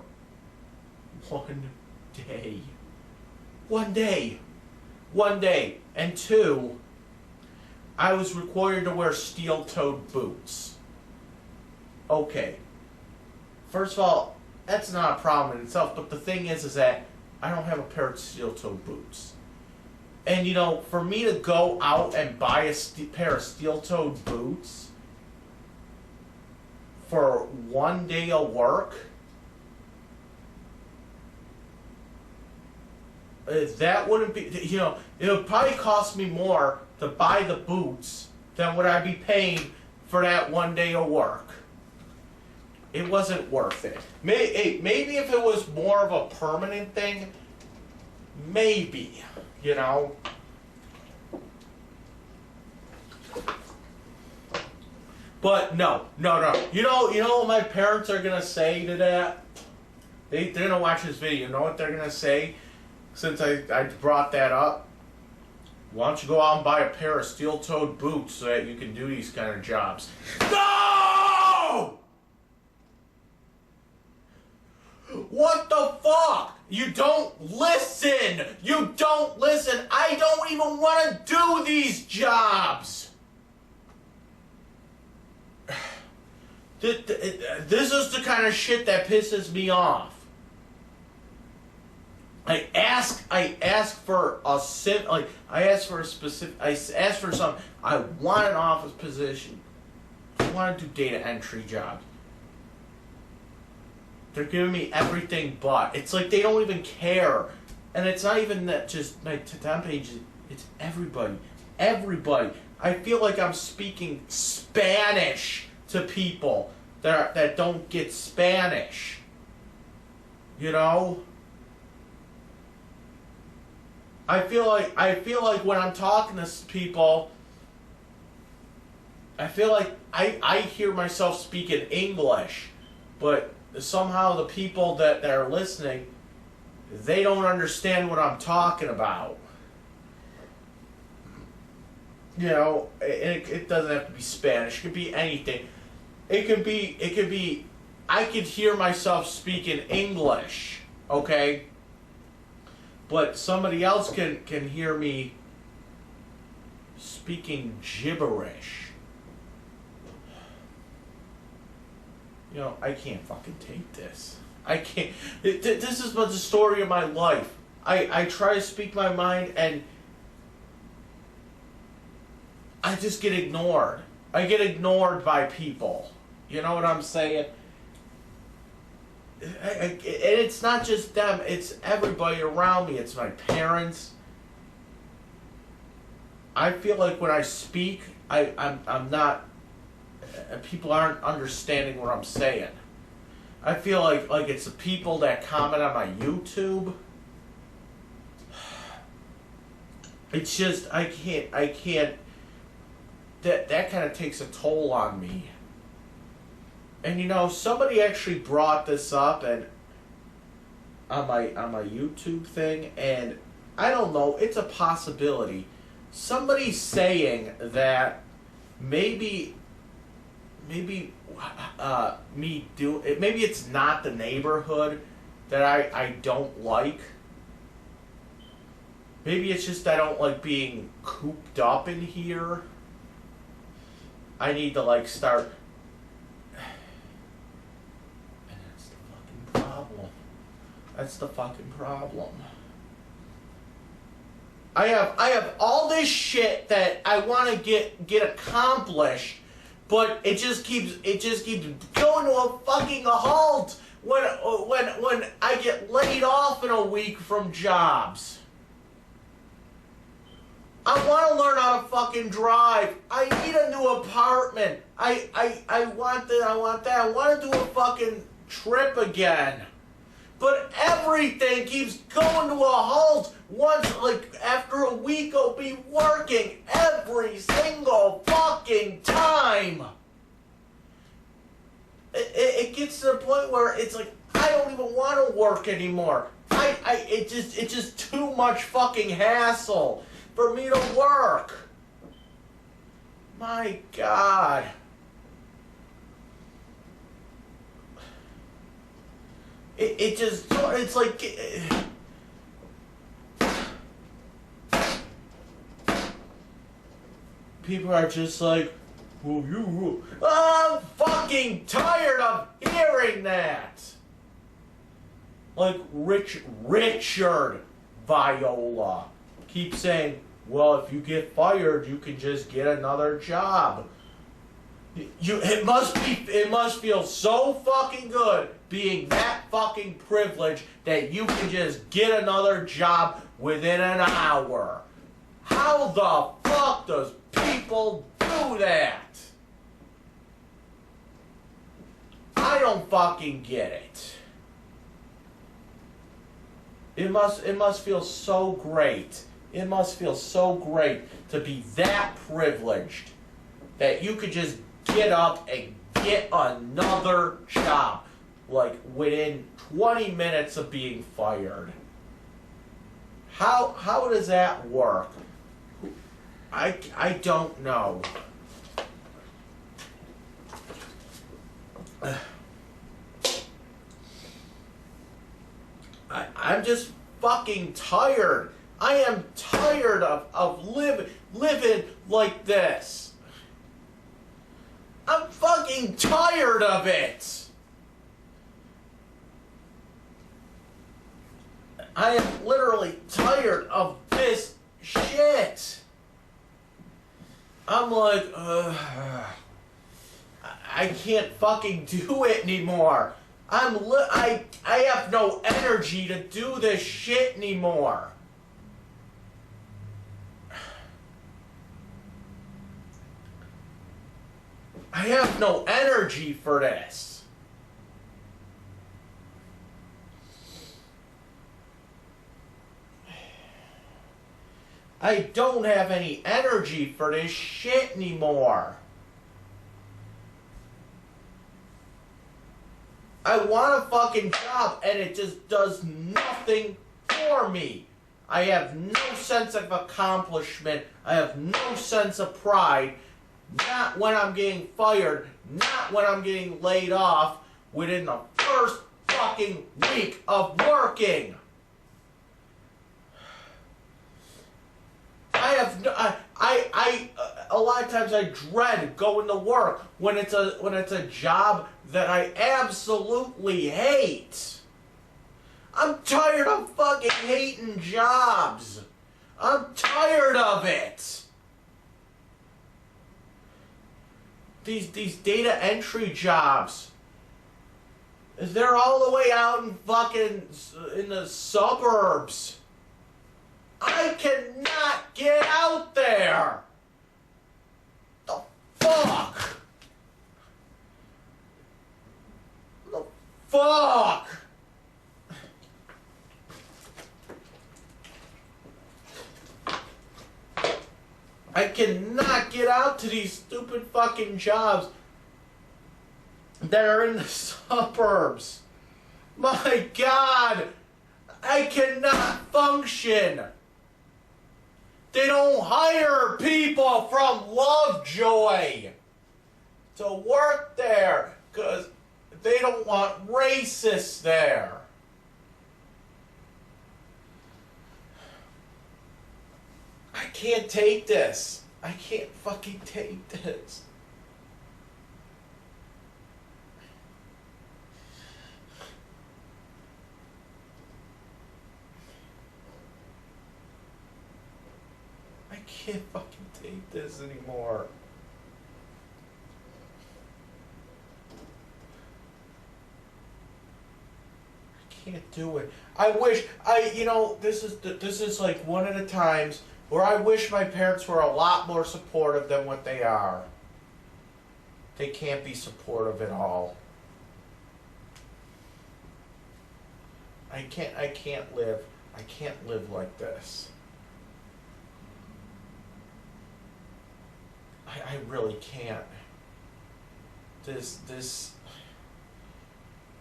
1 day. 1 day. 1 day. And two, I was required to wear steel-toed boots. Okay. First of all, that's not a problem in itself, but the thing is that I don't have a pair of steel-toed boots. And, you know, for me to go out and buy a pair of steel-toed boots for 1 day of work, that wouldn't be, you know, it would probably cost me more to buy the boots than would I be paying for that 1 day of work. It wasn't worth it. Maybe if it was more of a permanent thing, maybe, you know. But no. You know what my parents are gonna say to that? They're gonna watch this video. You know what they're gonna say? Since I brought that up, why don't you go out and buy a pair of steel-toed boots so that you can do these kind of jobs? No! What the fuck? You don't listen! You don't listen! I don't even want to do these jobs! This is the kind of shit that pisses me off. I ask for a specific. I ask for something. I want an office position. I want to do data entry jobs. They're giving me everything but. It's like they don't even care. And it's not even that just my temp page. It's everybody. Everybody. I feel like I'm speaking Spanish to people that don't get Spanish. You know? I feel like when I'm talking to people, I feel like I hear myself speaking English, but somehow the people that are listening, they don't understand what I'm talking about. You know, it doesn't have to be Spanish. It could be anything. It could be. I could hear myself speaking English, okay? But somebody else can hear me speaking gibberish. You know, I can't fucking take this. I can't. This is the story of my life. I try to speak my mind and I just get ignored. I get ignored by people. You know what I'm saying? And it's not just them, it's everybody around me. It's my parents. I feel like when I speak, I'm not, people aren't understanding what I'm saying. I feel like it's the people that comment on my YouTube. It's just, I can't, that kind of takes a toll on me. And you know, somebody actually brought this up and on my YouTube thing, and I don't know, it's a possibility. Somebody's saying that maybe maybe it's not the neighborhood that I don't like. Maybe it's just I don't like being cooped up in here. I need to like start. And that's the fucking problem. That's the fucking problem. I have all this shit that I want to get accomplished, but it just keeps going to a fucking halt when I get laid off in a week from jobs. I want to learn how to fucking drive. I need a new apartment. I want that. I want that. I want to do a fucking trip again. But everything keeps going to a halt. Once, like, after a week, I'll be working every single fucking time. It gets to the point where it's like, I don't even want to work anymore. It's just too much fucking hassle for me to work. My God. It's like... people are just like, well, you... I'm fucking tired of hearing that. Like Richard Viola keeps saying, well, if you get fired, you can just get another job. It must feel so fucking good being that fucking privileged that you can just get another job within an hour. How the fuck does people do that? I don't fucking get it. It must feel so great. It must feel so great to be that privileged that you could just get up and get another job, like within 20 minutes of being fired. How does that work? I don't know. I'm just fucking tired. I am tired of living like this. I'm fucking tired of it. I am literally tired of this shit. I'm like, I can't fucking do it anymore. I have no energy to do this shit anymore. I have no energy for this. I don't have any energy for this shit anymore. I want a fucking job and it just does nothing for me. I have no sense of accomplishment. I have no sense of pride. Not when I'm getting fired. Not when I'm getting laid off within the first fucking week of working. A lot of times I dread going to work when it's a job that I absolutely hate. I'm tired of fucking hating jobs. I'm tired of it. These data entry jobs. They're all the way out in fucking in the suburbs. I cannot get out there. The fuck? The fuck? I cannot get out to these stupid fucking jobs that are in the suburbs. My God, I cannot function. They don't hire people from Lovejoy to work there because they don't want racists there. I can't take this. I can't fucking take this. I can't fucking take this anymore. can't do it. I wish this is like one of the times where I wish my parents were a lot more supportive than what they are. They can't be supportive at all. I can't live like this. I really can't.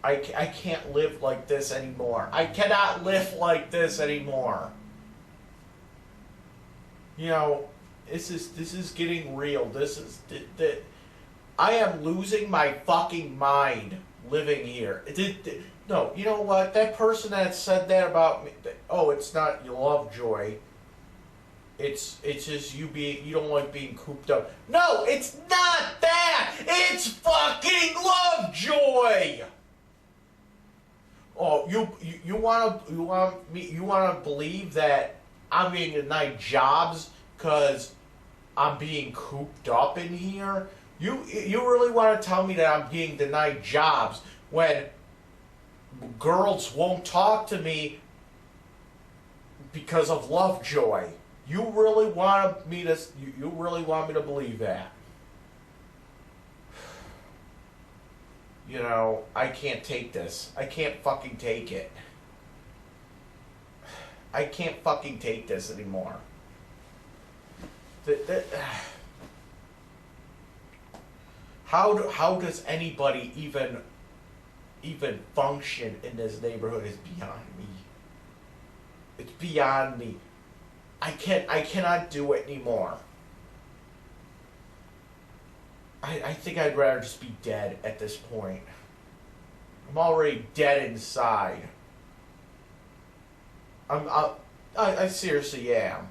I can't live like this anymore. I cannot live like this anymore. This is getting real. I am losing my fucking mind living here. No, you know what? That person that said that about me, it's not your Lovejoy. It's just you don't like being cooped up. No, it's not that! It's fucking Lovejoy! Oh, you wanna believe that I'm being denied jobs because I'm being cooped up in here? You really want to tell me that I'm being denied jobs when girls won't talk to me because of Lovejoy? You really want me to believe that? I can't take this. I can't fucking take it. I can't fucking take this anymore. How does anybody even function in this neighborhood is beyond me. It's beyond me. I cannot do it anymore. I think I'd rather just be dead at this point. I'm already dead inside. I seriously am.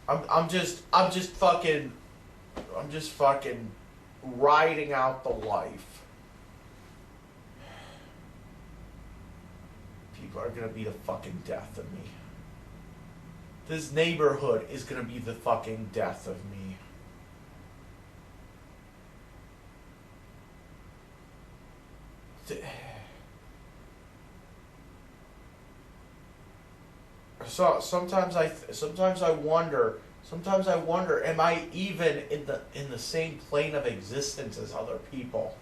I'm just fucking riding out the life. People are gonna be the fucking death of me. This neighborhood is gonna be the fucking death of me. So sometimes I wonder, am I even in the same plane of existence as other people?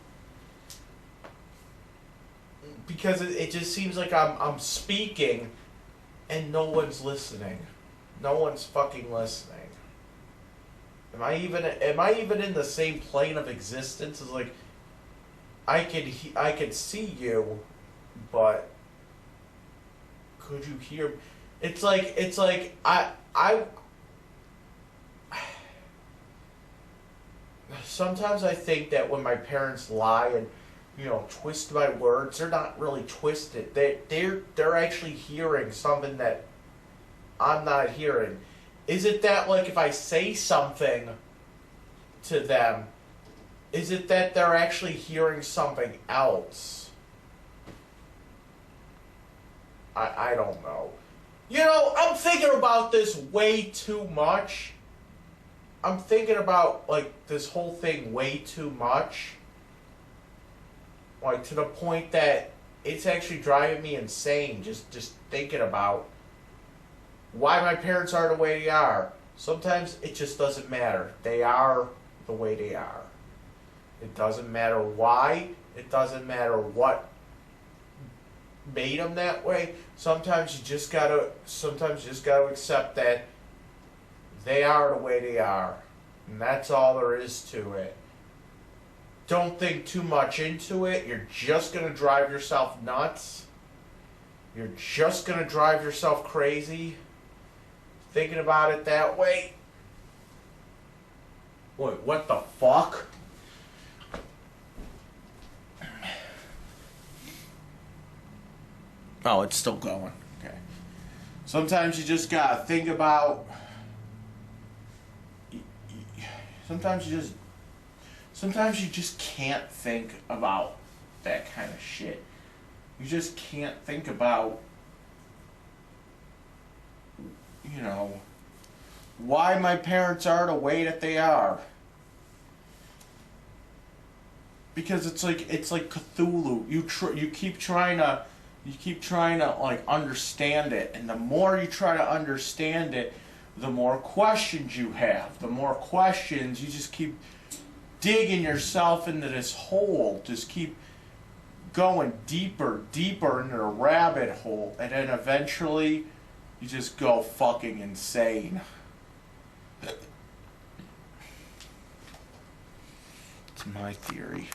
Because it just seems like I'm speaking and no one's listening. No one's fucking listening. Am I even in the same plane of existence as, like, I could see you, but could you hear me? It's like I sometimes I think that when my parents lie and twist my words, they're not really twisted. They're actually hearing something that I'm not hearing. Is it that, like, if I say something to them, is it that they're actually hearing something else? I don't know. I'm thinking about this way too much. I'm thinking about, like, this whole thing way too much. Like, to the point that it's actually driving me insane just thinking about why my parents are the way they are. Sometimes it just doesn't matter. They are the way they are. It doesn't matter why. It doesn't matter what made them that way. Sometimes you just gotta accept that they are the way they are. And that's all there is to it. Don't think too much into it. You're just gonna drive yourself nuts. You're just gonna drive yourself crazy thinking about it that way. Wait, what the fuck? Oh, it's still going. Okay. Sometimes you just gotta think about. Sometimes you just can't think about that kind of shit. You just can't think about, why my parents are the way that they are. because it's like Cthulhu. You keep trying to like understand it, and the more you try to understand it, the more questions you have. The more questions you just keep digging yourself into this hole. Just keep going deeper into the rabbit hole, and then eventually you just go fucking insane. It's my theory.